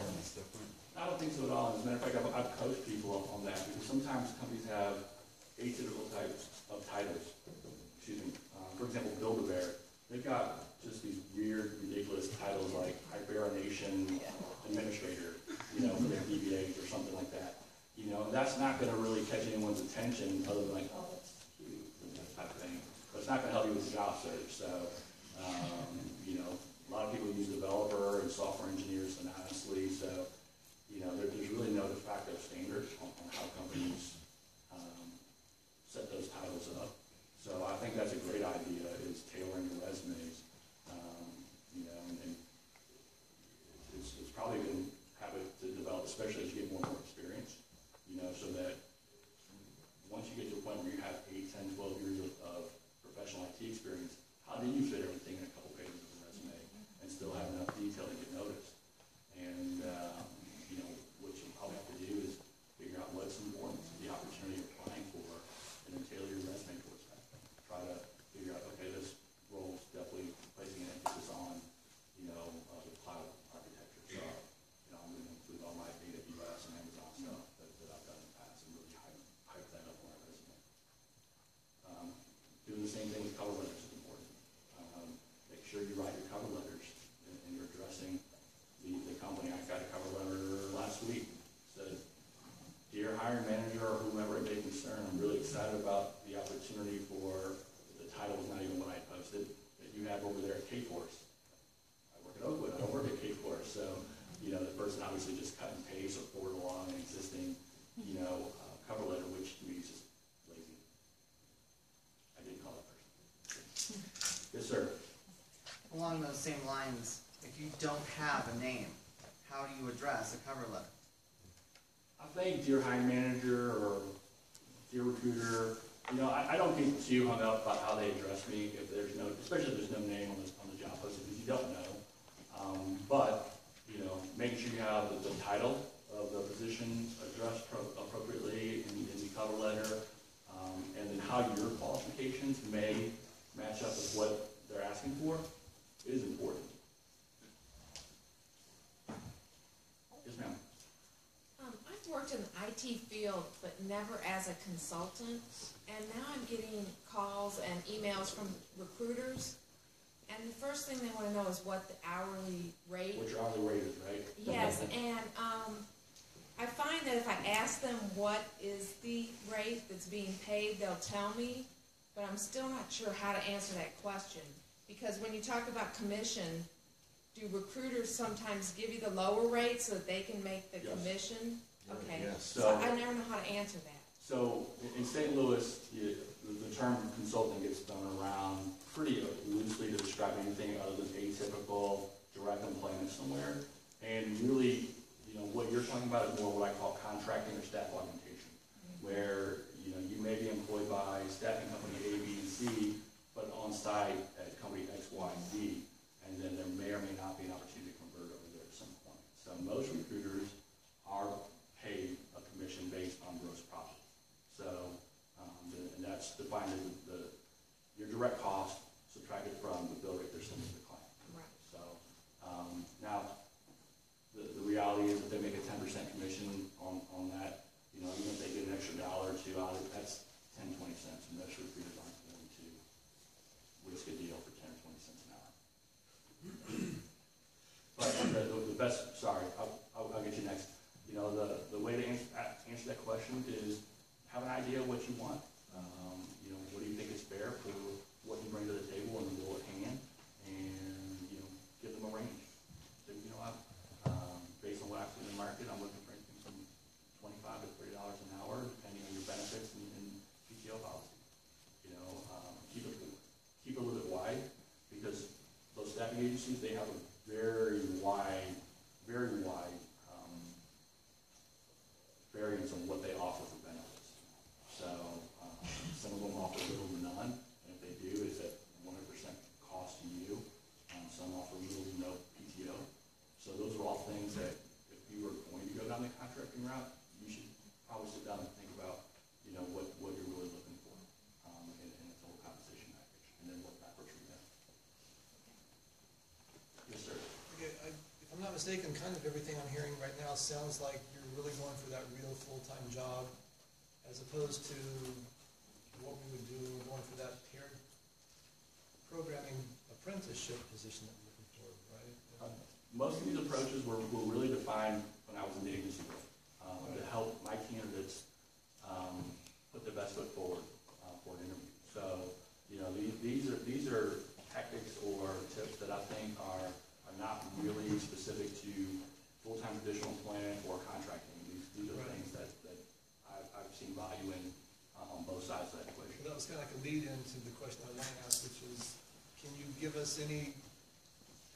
I don't think so at all. As a matter of fact, I've coached people on that because sometimes companies have atypical types of titles. Excuse me. For example, Build-A-Bear. They've got just these weird, ridiculous titles like Hibernation Administrator, you know, for their DBAs or something like that. You know, and that's not going to really catch anyone's attention other than like, oh, that's cute, and that type of thing. But it's not going to help you with the job search. So, you know, a lot of people use developer and software engineers synonymously. So, you know, there's really no de facto standard on how companies set those titles up. So I think that's a great idea, is tailoring your resumes. You know, and it's probably going to have it to develop, especially as you get more and more experience, you know, so that once you get to a point where you have 8, 10, 12 years of professional IT experience, how do you fit everything in a couple pages of a resume and still have enough detail to get noticed? And, you know, what you probably have to do is figure out what's important to the opportunity you're applying for and then tailor your resume towards that. Try to figure out, okay, this role is definitely placing an emphasis on, you know, the cloud architecture. So, you know, I'm going to include all my AWS and Amazon stuff that I've done in the past and really hype that up on my resume. Doing the same thing with cover letters is important. Make sure you write your cover letters and you're addressing the company. I got a cover letter last week. Said, dear hiring manager or whomever it may concern, I'm really excited about the opportunity for, the title was not even what I posted, that you have over there at K-Force. I work at Oakwood, I don't work at K-Force. So, you know, the person obviously just cut and paste or forward along an existing, you know, cover letter, which to me is just lazy. I didn't call that person. Yes, sir. Along those same lines, if you don't have a name, how do you address a cover letter? I think dear hiring manager or dear recruiter, you know, I don't get too hung up about how they address me if there's no, especially if there's no name on the job posting because you don't know. But, you know, making sure you have the title of the position addressed appropriately in the cover letter, and then how your qualifications may match up with what they're asking for is important. Yes, ma'am. I've worked in the IT field, but never as a consultant, and now I'm getting calls and emails from recruiters, and the first thing they want to know is what the hourly rate. What your hourly rate is, right? Yes, and I find that if I ask them what is the rate that's being paid, they'll tell me, but I'm still not sure how to answer that question. Because when you talk about commission, do recruiters sometimes give you the lower rate so that they can make the commission? Okay, Yes. so I never know how to answer that. So in St. Louis, the term consulting gets thrown around pretty loosely to describe anything other than atypical direct employment somewhere. And really, you know, what you're talking about is more what I call contracting or staff augmentation, where, you know, you may be employed by staffing company A, B, and C, but on site at company X, Y, and Z, and then there may or may not be an opportunity to convert over there at some point. So most recruiters are paid a commission based on gross profit. So, and that's defined as your direct cost subtracted from the bill rate they're sending to the client. Right. So, now, the reality is that they make a 10% commission on that. You know, even if they get an extra dollar or two out of it, that's 10, 20 cents. And most recruiters aren't going to risk a deal for 10 or 20 cents an hour. But the best, sorry, I'll get you next. You know, the way to answer that question is have an idea of what you want. You know, what do you think is fair for what you bring to the table and the role at hand, and, you know, give them a range. So, you know, based on what I've seen in the market, I'm looking for anything from $25 to $30 an hour, depending on your benefits and PTO policy. You know, keep it a little bit wide, because those staffing agencies, they have a very wide variance on what they offer for benefits. So mistaken, kind of everything I'm hearing right now sounds like you're really going for that real full-time job, as opposed to what we would do, going for that paired programming apprenticeship position that we're looking for, right? Most of these approaches were really defined when I was in the agency to help my candidates put the best foot forward for an interview. So, you know, these are tactics or tips that I think are not really specific to full-time traditional employment or contracting. These are things that I've seen value in on both sides of that equation. Well, that was kind of like a lead into the question I was going to ask, which is, can you give us any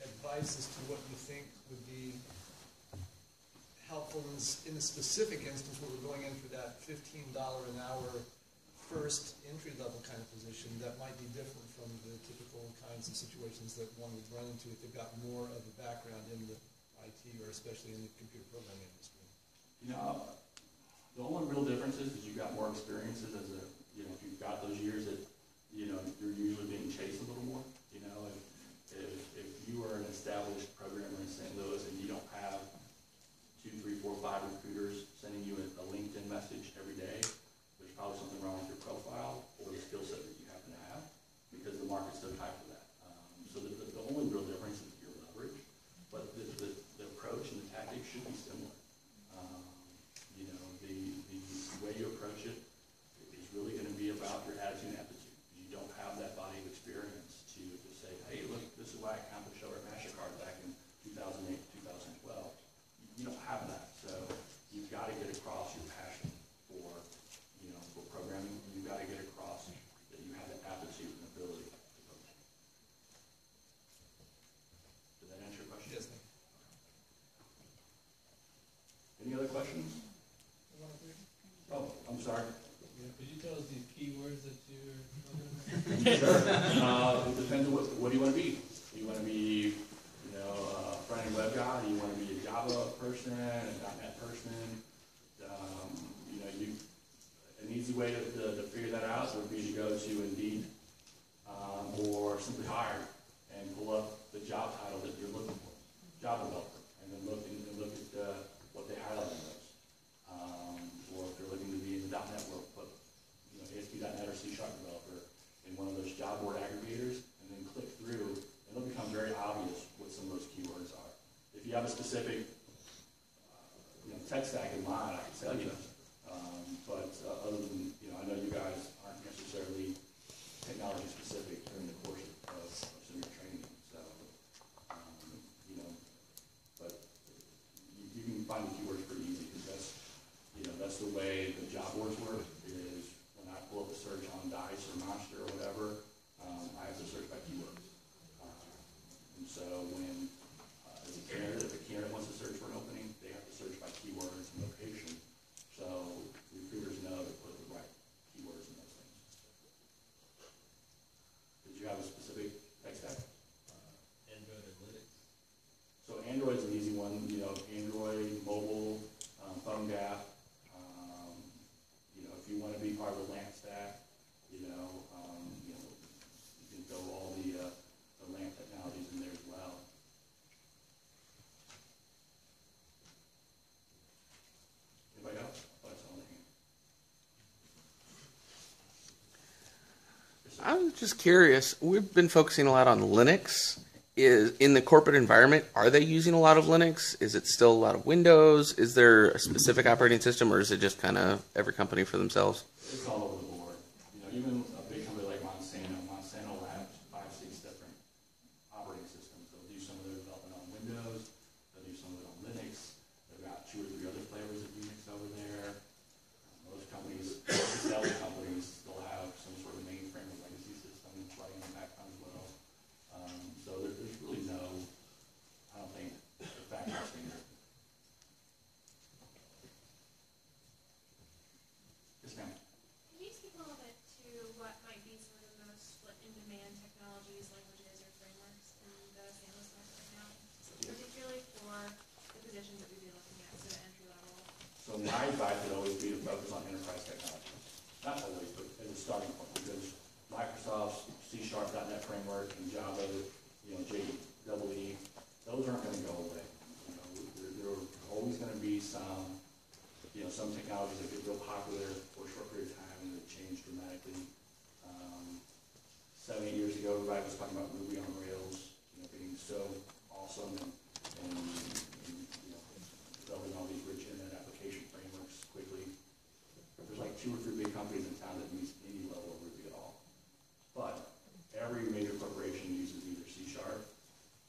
advice as to what you think would be helpful in the specific instance where we're going in for that $15 an hour first entry-level kind of position that might be different from the typical kinds of situations that one would run into if they've got more of a background in the IT or especially in the computer programming industry? You know, the only real difference is you've got more experiences as a, you know, if you've got those years that, you know, you're usually being chased a little more. You know, if you are an established programmer in St. Louis and you don't have 2, 3, 4, 5 recruiters sending you a LinkedIn message every day, there's probably something wrong with your profile or the skill set that you happen to have, because the market's so tight for that. So the only real difference is your leverage, but the approach and the tactics should be similar. You know, the way you approach it is really going to be about your attitude and aptitude. You don't have that body of experience to say, hey, look, this is what I accomplished over at MasterCard back in 2008, 2012. You don't have that, so you've got to get across your passion for, you know, for programming. You've got to get across that you have the aptitude and ability to program. Did that answer your question? Yes. Any other questions? Oh, I'm sorry. Could you tell us the keywords that you're It depends on what do you want to be. Do you want to be, you know, a front-end web guy? Do you want to be a Java person, a .NET person? You know, an easy way to figure that out would be to go to Indeed or Simply Hired and pull up the job title that you're looking for, Java developer, and then look at what they highlight in those. Or if you're looking to be in the .NET world, put, you know, ASP.NET or C# developer in one of those job board aggregators, and then click through, and it'll become very obvious what some of those keywords are. If you have a specific you know, tech stack in mind, I can tell you. But other than, you know, I know you guys aren't necessarily technology specific during the course of some of your training, so you know, but you can find the keywords pretty easy, because that's the way the job boards work. Is when I pull up a search on Dice or Monster or whatever, I have to search by keywords. And so when as a candidate, if a candidate wants to search for an opening, they have to search by keywords and location. So recruiters know to put the right keywords in those things. Did you have a specific tech stack? Android or Linux? So Android's an easy one. You know, Android, mobile, phone gap. You know, if you want to be part of the LAMP stack, you can throw all the LAMP technologies in there as well. Anybody else? Oh, that's on the hand. I was just curious. We've been focusing a lot on Linux. In the corporate environment, are they using a lot of Linux? Is it still a lot of Windows? Is there a specific operating system, or is it just kind of every company for themselves? It's all over the board. You know, even a big company like Monsanto will have 5, 6 different operating systems. They'll do some of their development on Windows. They'll do some of it on Linux. They've got 2 or 3 other flavors of Unix over there. Most companies, established companies, still have some sort of mainframe or legacy system running in the background as well. So there's really no, I don't think, de facto standard. Yes, ma'am. Can you speak a little bit to what might be some of the most in-demand technologies, languages, or frameworks in the San Luis market right now, particularly for the positions that we'd be looking at, so entry level? So my advice would always be to focus on enterprise technology. Not always, but as a starting point, because Microsoft's C#, .NET framework, and Java, you know, JEE, those aren't going to go away. You real popular for a short period of time, and it changed dramatically. 7, 8 years ago, everybody was talking about Ruby on Rails, being so awesome and developing all these rich internet application frameworks quickly. There's like 2 or 3 big companies in town that use any level of Ruby at all. But every major corporation uses either C#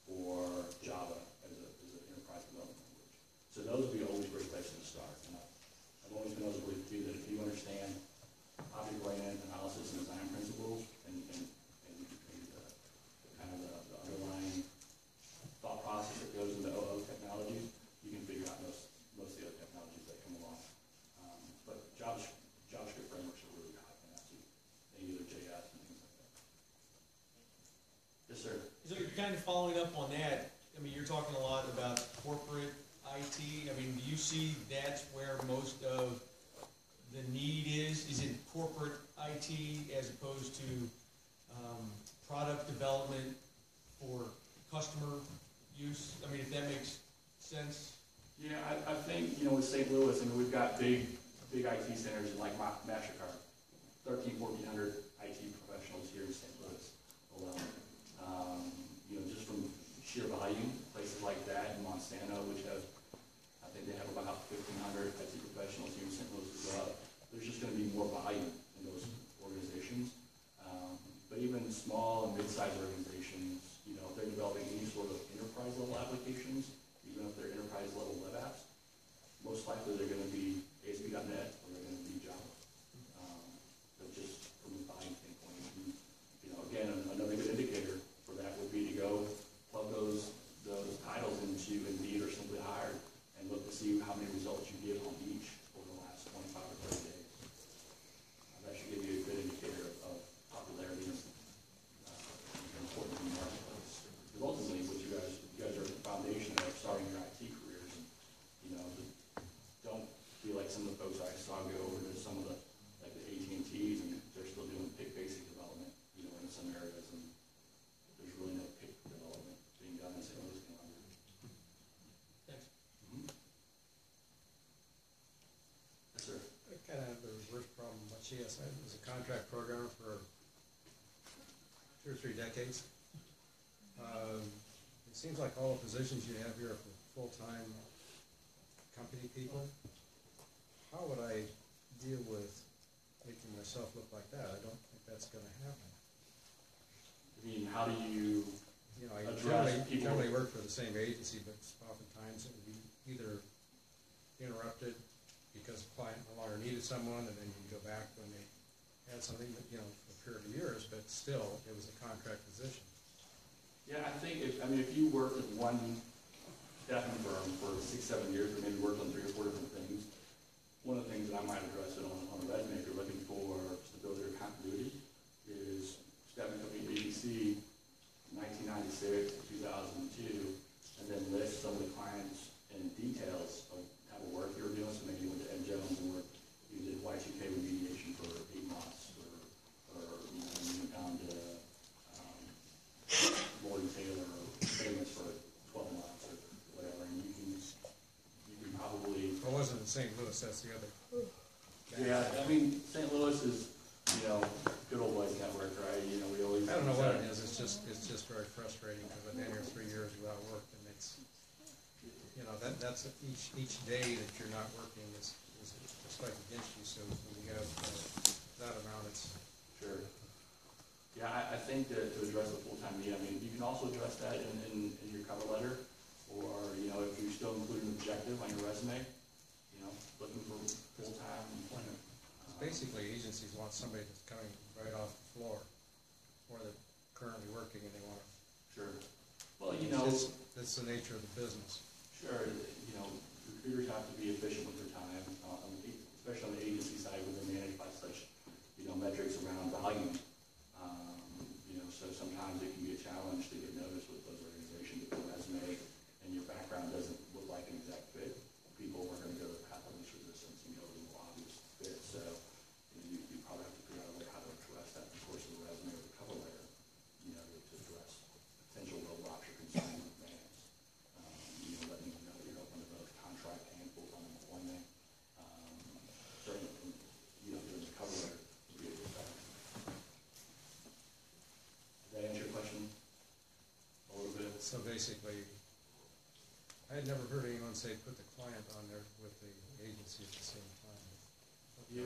or Java as an enterprise development language. So those would be always great places to start. And I've always been able to believe too that if you understand object-oriented analysis and design principles and the underlying thought process that goes into OO technologies, you can figure out most of the other technologies that come along. But JavaScript frameworks are really high fancy. AngularJS and things like that. Yes, sir. So you're kind of following up on that. I mean, you're talking a lot about corporate IT. I mean, do you see that's where most of the need is? Is it corporate IT as opposed to product development for customer use? I mean, if that makes sense. Yeah, I think, with St. Louis, we've got big IT centers like MasterCard, 1,400 IT professionals here in St. Louis alone. Just from sheer volume, places like that in Monsanto, which have, I think they have about 1,500 IT professionals here in St. Louis as well. There's just going to be more volume in those organizations. But even small and mid-sized organizations, if they're developing any sort of enterprise-level applications, even if they're enterprise-level web apps, most likely they're going to be ASP.NET or they're going to be Java. But just from a volume standpoint, again, another good indicator for that would be to go plug those titles into Indeed or Simply Hired and look to see how many results you get on each over the last 25 or 30 days. That should give you a good indicator of popularity and importance in the marketplace. Because ultimately, what you guys are at the foundation of starting your IT careers, and don't feel like some of the folks I saw go over to some of the AT&Ts and they're still doing PIC basic development, in some areas, and there's really no PIC development being done in St. Louis County. Thanks. Yes, sir. I kind of have the reverse problem. What she has, I was a contract programmer for 2 or 3 decades. It seems like all the positions you have here are for full-time company people. How would I deal with making myself look like that? I don't think that's going to happen. I mean, how do you I address people? generally work for the same agency, but oftentimes it would be either interrupted because the client no longer needed someone, and then you go back when they had something, for a period of years, but still, it was a contract position. Yeah, I think if you worked at one staffing firm for 6, 7 years, or maybe worked on 3 or 4 different things, one of the things that I might address it on a resume if you're looking for stability or continuity is staffing company ABC 1996 to 2002, and then list some of the clients and details of the type of work you were doing. So maybe you went to Ed Jones and you did Y2K remediation for 8 months, or you went down to Lloyd Taylor or Famous for 12 months or whatever, and you can probably. Well, it wasn't in St. Louis, that's the other. Yeah, St. Louis is, good old boys network, right? We always. I don't know what it is. It's just very frustrating because I've been here 3 years without work, and it's, that's each day that you're not working is just like against you. So when you have that amount, it's sure. Yeah, I think that to address the full-time need, you can also address that in your cover letter, or if you still include an objective on your resume, looking for full-time employment. Basically, agencies want somebody that's coming right off the floor, or they're currently working and they want to. Sure. Well, it's the nature of the business. Sure. Recruiters have to be efficient with their time, especially on the agency side when they're managed by such, metrics around volume. So sometimes it can be a challenge to get noticed with those organizations if the resume and your background doesn't look like an exact fit. People are going to go to the path of least resistance and go to the more obvious fit. So you probably have to figure out a way how to address that in the course of the resume or the cover letter, to address potential roadblocks or concerns in advance. Letting them know that you're open to both contract and full-time employment. Certain I had never heard anyone say put the client on there with the agency at the same time. Yeah,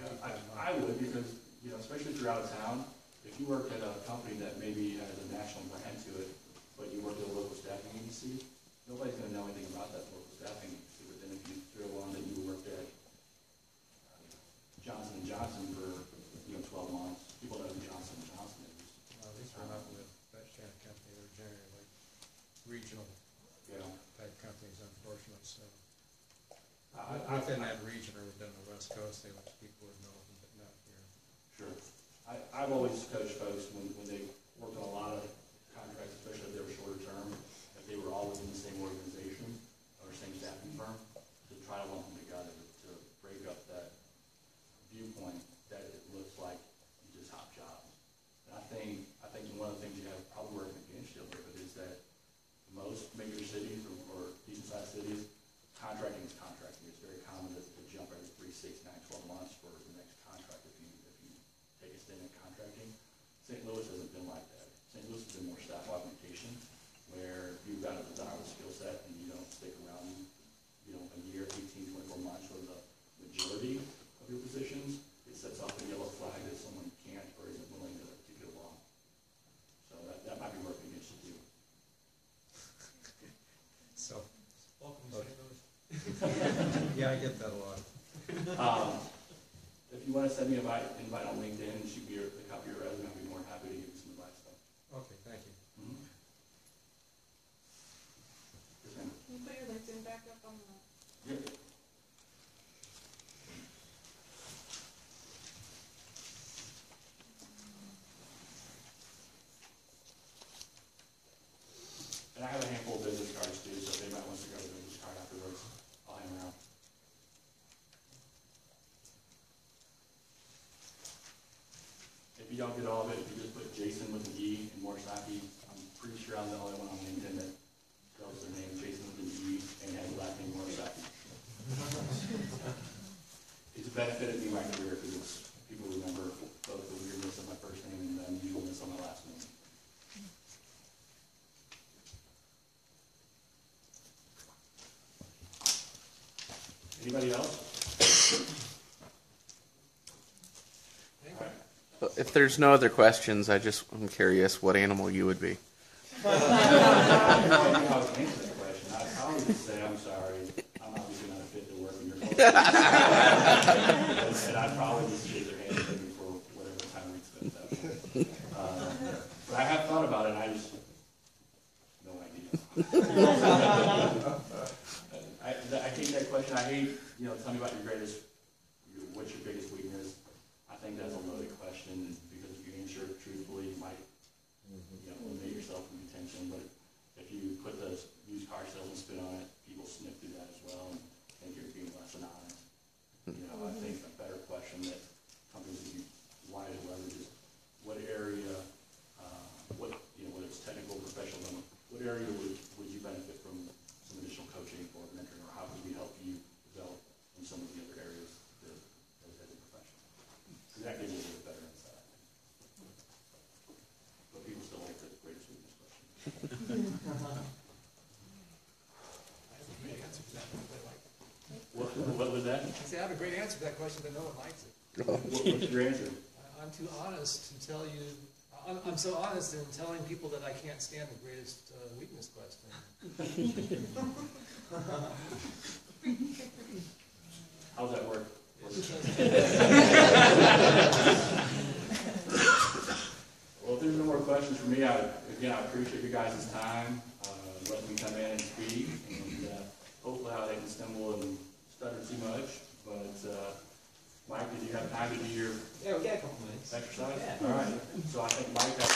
I would, because, you know, especially if you're out of town, if you work at a company that maybe has a national brand to it, but you work at a local staffing agency, nobody's going to know anything about that local staffing agency. But then if you throw on that you worked at Johnson & Johnson for, 12 months, people know who Johnson & Johnson is. Well, these are not with that kind of company, they're generally like regional type companies, unfortunately, so. Within that region or within the West Coast, they wish people would know them, but not here. Sure. I've always coached folks when they worked on a lot of contracts, especially if they were shorter term, if they were all within the same organization or same staffing firm, to try to lump them together to break up that viewpoint that it looks like you just hop jobs. And I think one of the things you have probably working against you a little bit is that most major cities or decent sized cities, contracting is contracting. It's very common to jump every 3, 6, 9, 12 months for the next contract if you take a stint in contracting. St. Louis hasn't been like that. St. Louis has been more staff augmentation, where you've got a desirable skill set and you don't stick around, a year, 18, 24 months for the majority of your positions. It sets off a yellow flag that someone can't or isn't willing to get along. So that might be working against you too. So, Welcome to St. Louis. yeah, I get that a lot. If you want to send me an invite on LinkedIn and shoot me a copy of your resume, I'd be more than happy to give you some advice. Okay, thank you. Mm-hmm. Yes, ma'am. Can you put your LinkedIn back up on the? Yep. And I have a handful of business cards too, so if anybody wants to grab a business card afterwards, I'll hang around. If you don't get all of it, if you just put Jasen with an E and Morisaki, I'm pretty sure I'm the only one on LinkedIn that spells their name Jasen with an E and has the last name Morisaki. It's benefited me in my career because people remember both the weirdness of my first name and the unusualness of my last name. Anybody else? If there's no other questions, I'm curious what animal you would be. I don't know how to answer that question. I'd probably just say, I'm sorry, I'm obviously not a fit to work in your culture. And I'd probably just shake their hand maybe for whatever time we spend that way. But I have thought about it, and I just, no idea. I hate that question. I hate, tell me about your what's your biggest weakness? I think that's a loaded question because if you answer it truthfully, you might, eliminate yourself from contention. But if you put the used car salesman spin on it, people sniff through that as well and think you're being less than honest. I think a better question that companies would be wise to leverage is what area, whether it's technical, professional, what area would you benefit from some additional coaching or mentoring, or how could we help you develop in some of the other areas as a professional? Because that gives you a little bit better insight. But people still like the greatest weakness question. What was that? I say I have a great answer to that question, but no one likes it. What's your answer? I'm too honest to tell you. I'm so honest in telling people that I can't stand the greatest weakness question. How's that work? Well, if there's no more questions for me, I appreciate you guys' time, letting me come in and speak, and hopefully I didn't stumble and stutter too much. But Mike, did you have time to do your Yeah, we got a couple minutes. exercise? Yeah. All right. So I think Mike has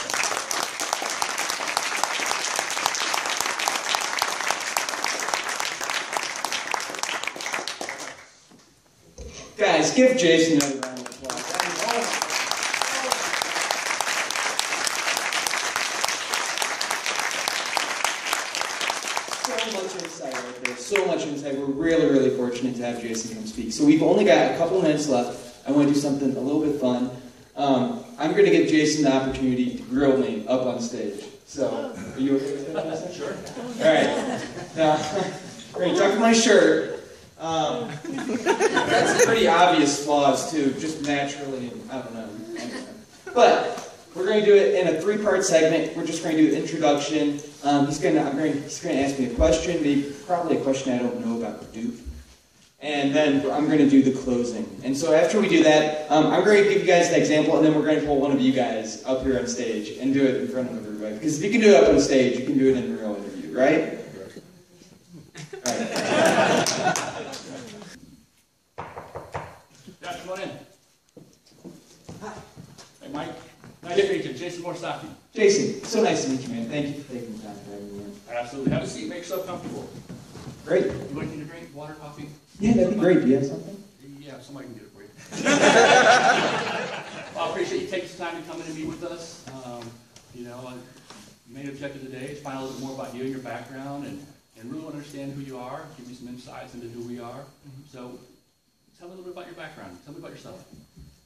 Guys, give Jasen another round of applause. That is awesome. So much insight right there. So much insight. We're really, really fortunate to have Jasen come speak. So we've only got a couple minutes left. I want to do something a little bit fun. I'm going to give Jasen the opportunity to grill me up on stage. So, are you okay with that, Jasen? Sure. All right. Now, Great, tuck my shirt. That's pretty obvious flaws too, just naturally, and I don't know. But we're going to do it in a 3-part segment. We're just going to do an introduction. He's going to ask me a question, probably a question I don't know about Hadoop. And then I'm going to do the closing. And so after we do that, I'm going to give you guys an example, and then we're going to pull one of you guys up here on stage and do it in front of everybody. Because if you can do it up on stage, you can do it in a real interview, right? Right. Yeah, come on in. Hi. Hey, Mike. Nice to meet you. Jasen Morisaki. Jason, so nice to meet you, man. Thank you for taking the time to have me in. Absolutely. Have a seat. Make yourself comfortable. Great. You want anything to drink? Water, coffee? Yeah, that'd be great. Do you have something? Yeah, somebody can get it for you. Well, I appreciate you taking some time to come in and meet with us. Main objective today is to find a little bit more about you and your background and really want to understand who you are, give you some insights into who we are. So tell me a little bit about your background. Tell me about yourself.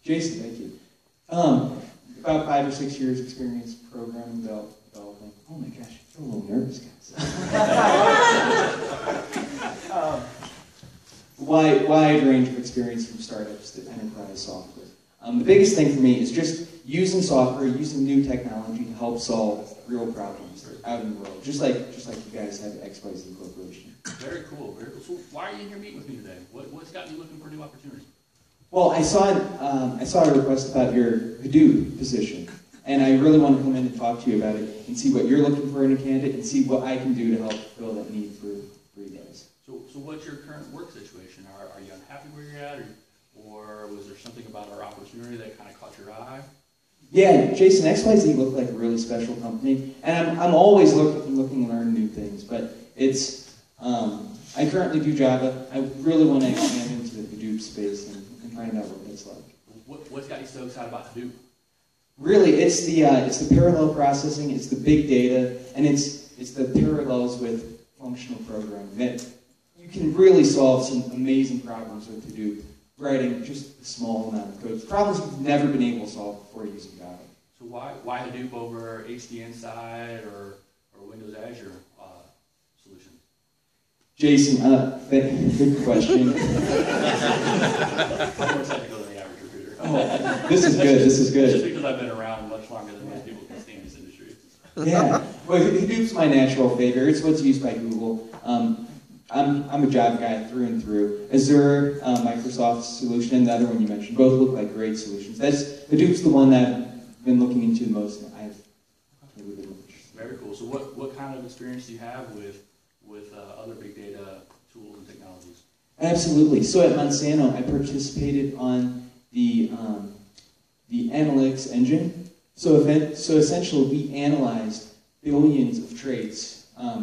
Jason, thank you. About 5 or 6 years experience programming, developing. Oh my gosh, I feel a little nervous, guys. Wide range of experience from startups to enterprise software. The biggest thing for me is just using software, using new technology to help solve real problems out in the world, just like you guys have at XYZ Corporation. Very cool. Very cool. So why are you in here meeting with me today? What's got you looking for new opportunities? Well, I saw a request about your Hadoop position, and I really want to come in and talk to you about it and see what you're looking for in a candidate and see what I can do to help fill that need for you guys. So what's your current work situation? Are you unhappy where you're at, or was there something about our opportunity that kind of caught your eye? Yeah, Jason, XYZ looked like a really special company, and I'm always looking to learn new things, but it's, I currently do Java. I really want to expand into the Hadoop space and find out what it's like. What's got you so excited about Hadoop? Really, it's the parallel processing, it's the big data, and it's the parallels with functional programming. That you can really solve some amazing problems with Hadoop, writing just a small amount of code. Problems you've never been able to solve before using Java. So why Hadoop over HDN side or Windows Azure solutions? Jason, good question. I'm more technical than the average recruiter. Oh, this is good. This is good. Just because I've been around much longer than most people can stay in this industry. Yeah, well, Hadoop's my natural favorite. It's what's used by Google. I'm a Java guy through and through. Azure, Microsoft's solution, and the other one you mentioned, both look like great solutions. Hadoop's the one that I've been looking into the most, and I've really been interested. Very cool. So what kind of experience do you have with other big data tools and technologies? Absolutely. So at Monsanto, I participated on the analytics engine. So essentially, we analyzed billions of traits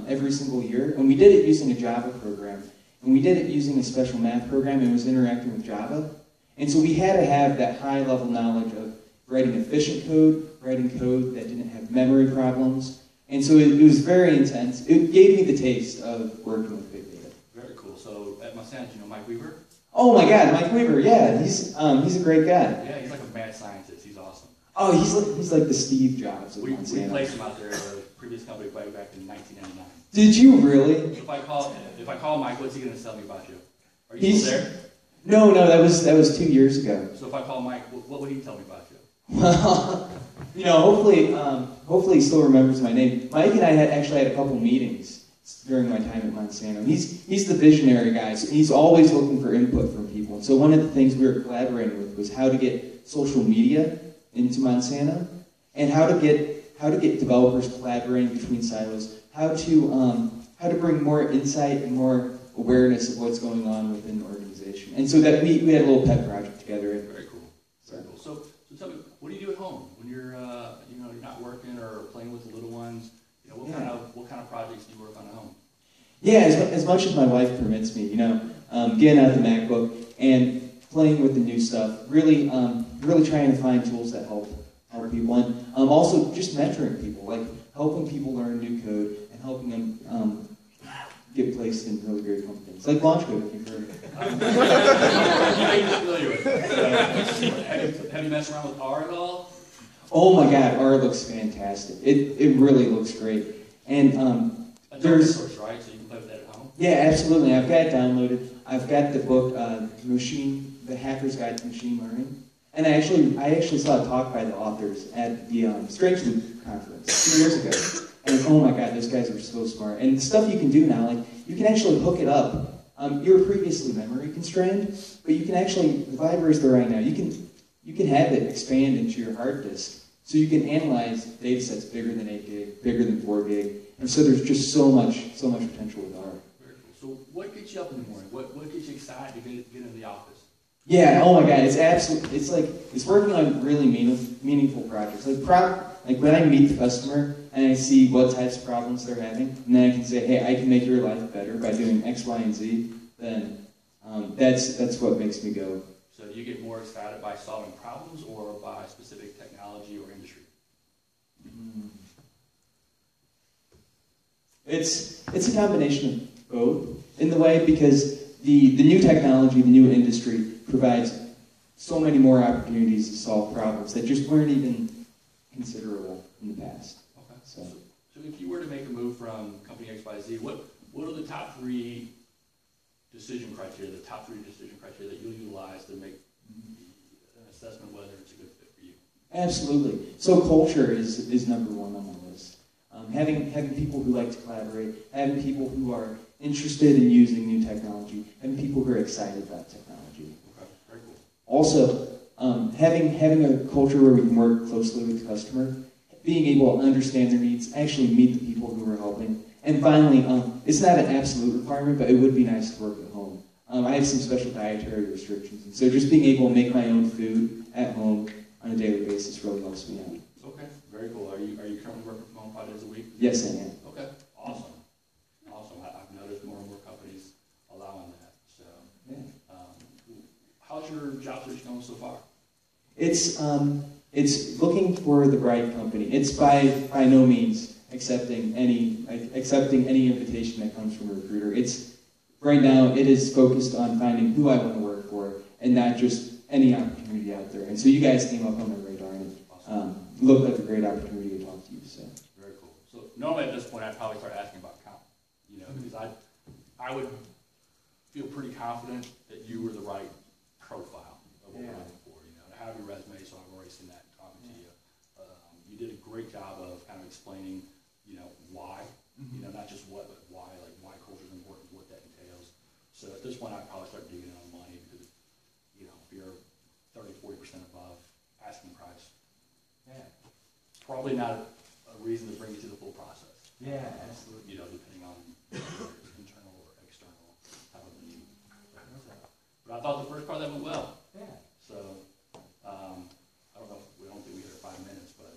every single year, and we did it using a Java program, and we did it using a special math program, and it was interacting with Java. And so we had to have that high-level knowledge of writing efficient code, writing code that didn't have memory problems. And so it was very intense. It gave me the taste of working with big data. Very cool. So at Monsanto, you know Mike Weaver? Oh my God, Mike Weaver, yeah, he's a great guy. Yeah, he's like a mad scientist. He's awesome. Oh, he's like the Steve Jobs of Monsanto. We placed him out there at a previous company way back in 1999. Did you really? If I call Mike, what's he going to tell me about you? Are you still there? No, that was 2 years ago. So if I call Mike, what would he tell me about you? Well, hopefully he still remembers my name. Mike and I actually had a couple meetings during my time at Monsanto. He's the visionary guy, so he's always looking for input from people. And so one of the things we were collaborating with was how to get social media into Monsanto, and how to get developers collaborating between silos, how to bring more insight and more awareness of what's going on within the organization. And so that we had a little pet project together. Very cool. Very cool. So tell me, what do you do at home when you're you're not working or playing with the little ones? What kind of projects do you work on at home? Yeah, as much as my wife permits me, getting out the MacBook and playing with the new stuff, really trying to find tools that help people, and also just mentoring people, like helping people learn new code and helping them get placed in really great companies, like LaunchCode, if you've heard of it. Have you messed around with R at all? Oh my God, R looks fantastic. It really looks great. And there's open source, right? So you can play with that at home. Yeah, absolutely. I've got it downloaded. I've got the book, The Hacker's Guide to Machine Learning. And I actually saw a talk by the authors at the Strange Loop conference 2 years ago. And oh my God, those guys are so smart. And the stuff you can do now, like you can actually hook it up. You were previously memory constrained, but you can actually, the libraries there right now, you can have it expand into your hard disk. So you can analyze data sets bigger than 8 gig, bigger than 4 gig. And so there's just so much potential with R. Very cool. So what gets you up in the morning? What gets you excited to get into the office? Yeah, oh my God, it's working on really meaningful projects. Like when I meet the customer and I see what types of problems they're having, and then I can say, hey, I can make your life better by doing X, Y, and Z, then that's what makes me go. So you get more excited by solving problems or by specific technology or industry? It's a combination of both in the way because the new technology, the new industry provides so many more opportunities to solve problems that just weren't even considerable in the past. Okay. So if you were to make a move from company XYZ, what are the top 3 decision criteria that you'll utilize to make an assessment whether it's a good fit for you? Absolutely. So culture is number 1 on the list. Having people who like to collaborate, having people who are interested in using new technology, having people who are excited about technology. Okay, very cool. Also, having a culture where we can work closely with the customer, being able to understand their needs, actually meet the people who we're helping. And finally, it's not an absolute requirement, but it would be nice to work at home. I have some special dietary restrictions, and so just being able to make my own food at home on a daily basis really helps me out. Okay, very cool. Are you currently working from home 5 days a week? Yes, I am. Okay, awesome. I've noticed more and more companies allowing that. So, how's your job search going so far? It's looking for the right company. It's by no means accepting any invitation that comes from a recruiter. Right now it is focused on finding who I want to work for and not just any opportunity out there. And so you guys came up on my radar and it looked like a great opportunity to talk to you. So very cool. So normally at this point I'd probably start asking about comp, because I would feel pretty confident that you were the right profile of what we're looking for. I have your resume, so I've already seen that talking to you. You did a great job of kind of explaining, why, not just what, but why, like why culture is important, what that entails. So at this point, I'd probably start digging in on money because, if you're 30-40% above asking price, probably not a reason to bring you to the full process. Yeah, absolutely. Depending on internal or external type of need. But I thought the first part of that went well. Yeah. So. I don't know. We don't think we hit our 5 minutes, but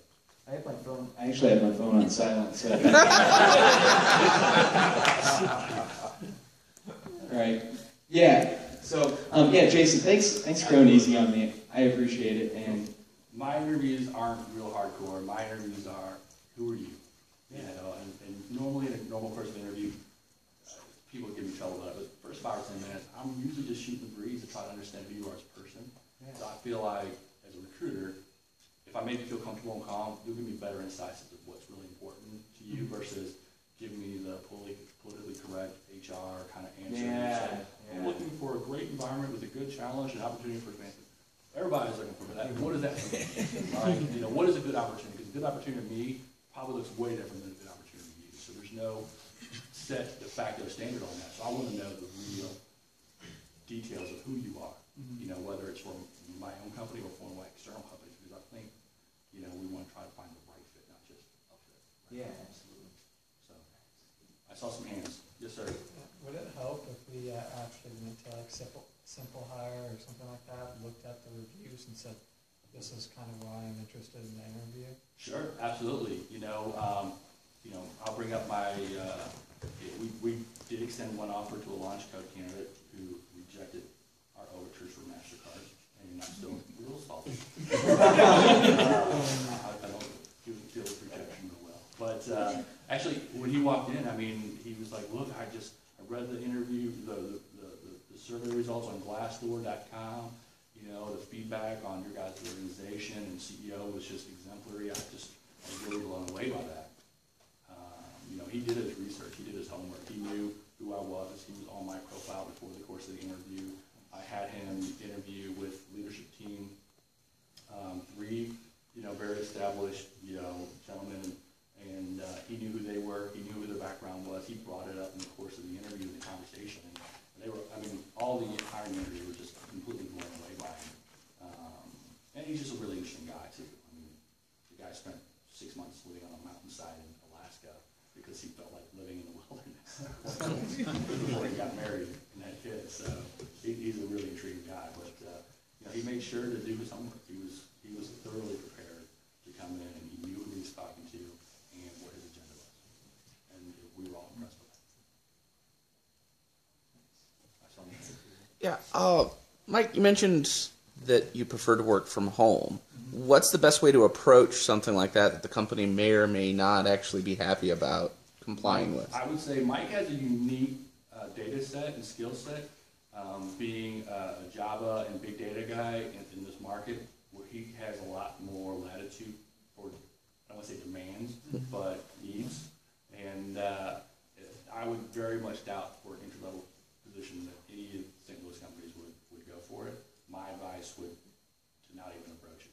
I have my phone. I actually have my phone on silent. So. All right. Yeah. So Jason, thanks for going easy on me. I appreciate it. And my interviews aren't real hardcore. My interviews are, who are you? And normally in a normal person interview, people give me trouble about it. But the first 5 or 10 minutes, I'm usually just shooting the breeze to try to understand who you are as a person. So I feel like, as a recruiter, if I make you feel comfortable and calm, you'll give me better insights into what's really important to you versus giving me the politically correct HR kind of answer. I'm looking for a great environment with a good challenge and opportunity for advancement. Everybody's looking for that. What does that mean? What is a good opportunity? Because a good opportunity to me probably looks way different than a good opportunity to you. So there's no set de facto standard on that. So I want to know the real details of who you are. Whether it's from my own company or from my external companies, because I think, we want to try to find the right fit, not just a fit. Right? Yeah, absolutely. So, I saw some hands. Yes, sir. Would it help if we actually went to like simple hire or something like that, looked at the reviews and said, this is kind of why I'm interested in the interview? Sure, absolutely. I'll bring up my, we did extend one offer to a launch code candidate who rejected our overtures for MasterCard, and I'm still real salty. I don't deal with rejection real well. But actually, when he walked in, he was like, look, I read the interview, the survey results on Glassdoor.com, the feedback on your guys' organization and CEO was just exemplary. I was really blown away by that. He did his research, he did his homework, he knew who I was, course of the interview. I had him interview with leadership team, 3, very established, gentlemen, and he knew who they were. He knew who their background was. He brought it up in the course of the interview, the conversation. And they were, all the hiring interviews were just completely blown away by him. And he's just a really interesting guy too. The guy spent 6 months living on a mountainside in Alaska because he felt like living in the wilderness before he got married and had kids. So he's a really intriguing guy. But he made sure to do his homework. He was thoroughly prepared to come in, and he knew who he was talking to and what his agenda was. And we were all impressed with that. Yeah. Mike, you mentioned that you prefer to work from home. What's the best way to approach something like that the company may or may not actually be happy about complying with? I would say Mike has a unique data set and skill set, being a Java and big data guy in this market, where he has a lot more latitude for, I don't want to say demands, but needs. And I would very much doubt for an entry-level position that any of St. Louis companies would go for it. My advice would to not even approach it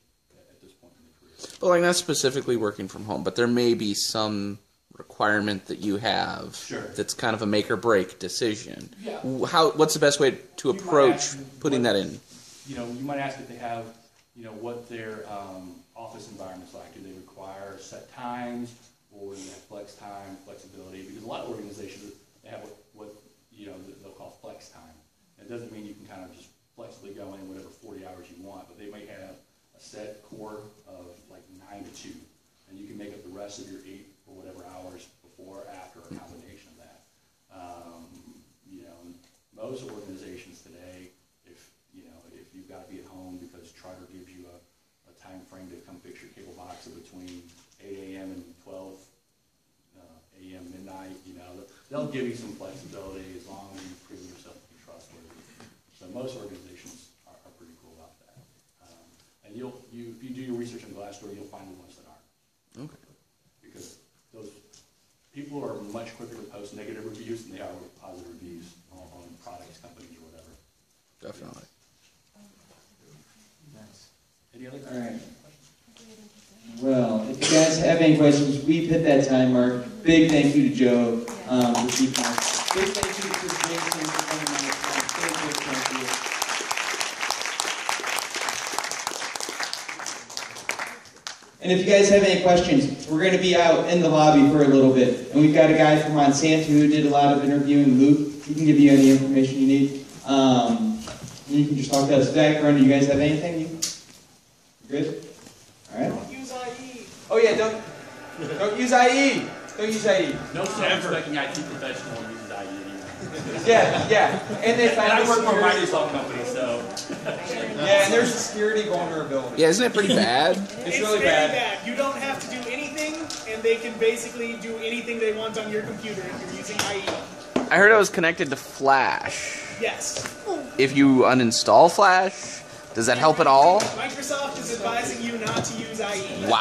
at this point in the career. Well, not specifically working from home, but there may be some requirement that you have that's kind of a make or break decision. Yeah. What's the best way to approach putting that in? You might ask if they have, what their office environment's like. Do they require set times, or do they have flex time, flexibility? Because a lot of organizations, they have what they'll call flex time. It doesn't mean you can kind of just flexibly go in whatever 40 hours you want, but they may have a set core of like 9 to 2, and you can make up the rest of your 8 or whatever hours before, after, a combination of that. Most organizations today, if you've got to be at home because Charter gives you a time frame to come fix your cable box in between 8 a.m. and 12 a.m. midnight, they'll give you some flexibility as long as you prove yourself to be trustworthy. So most organizations are pretty cool about that. And if you do your research on Glassdoor, you'll find the ones that aren't. Okay. Because those people are much quicker to post negative reviews than they are with positive reviews on products, companies, or whatever. Definitely. Nice. Any other questions? All right. Well, if you guys have any questions, we've hit that time mark. Big thank you to Joe for keeping us. Big thank you to Jason for coming on the time. Thank you. And if you guys have any questions, we're going to be out in the lobby for a little bit. And we've got a guy from Monsanto who did a lot of interviewing, Luke. He can give you any information you need. You can just talk to us. Zach, Brenda, you guys have anything? You good? All right. Don't use IE. Oh yeah, don't use IE. Don't use IE. No self-respecting IT professional uses IE. Yeah. And I work for a Microsoft company, so. Yeah, and there's a security vulnerability. Yeah, isn't it pretty bad? It's really very bad. You don't have to do anything, and they can basically do anything they want on your computer if you're using IE. I heard it was connected to Flash. Yes. If you uninstall Flash, does that help at all? Microsoft is advising you not to use IE. Wow.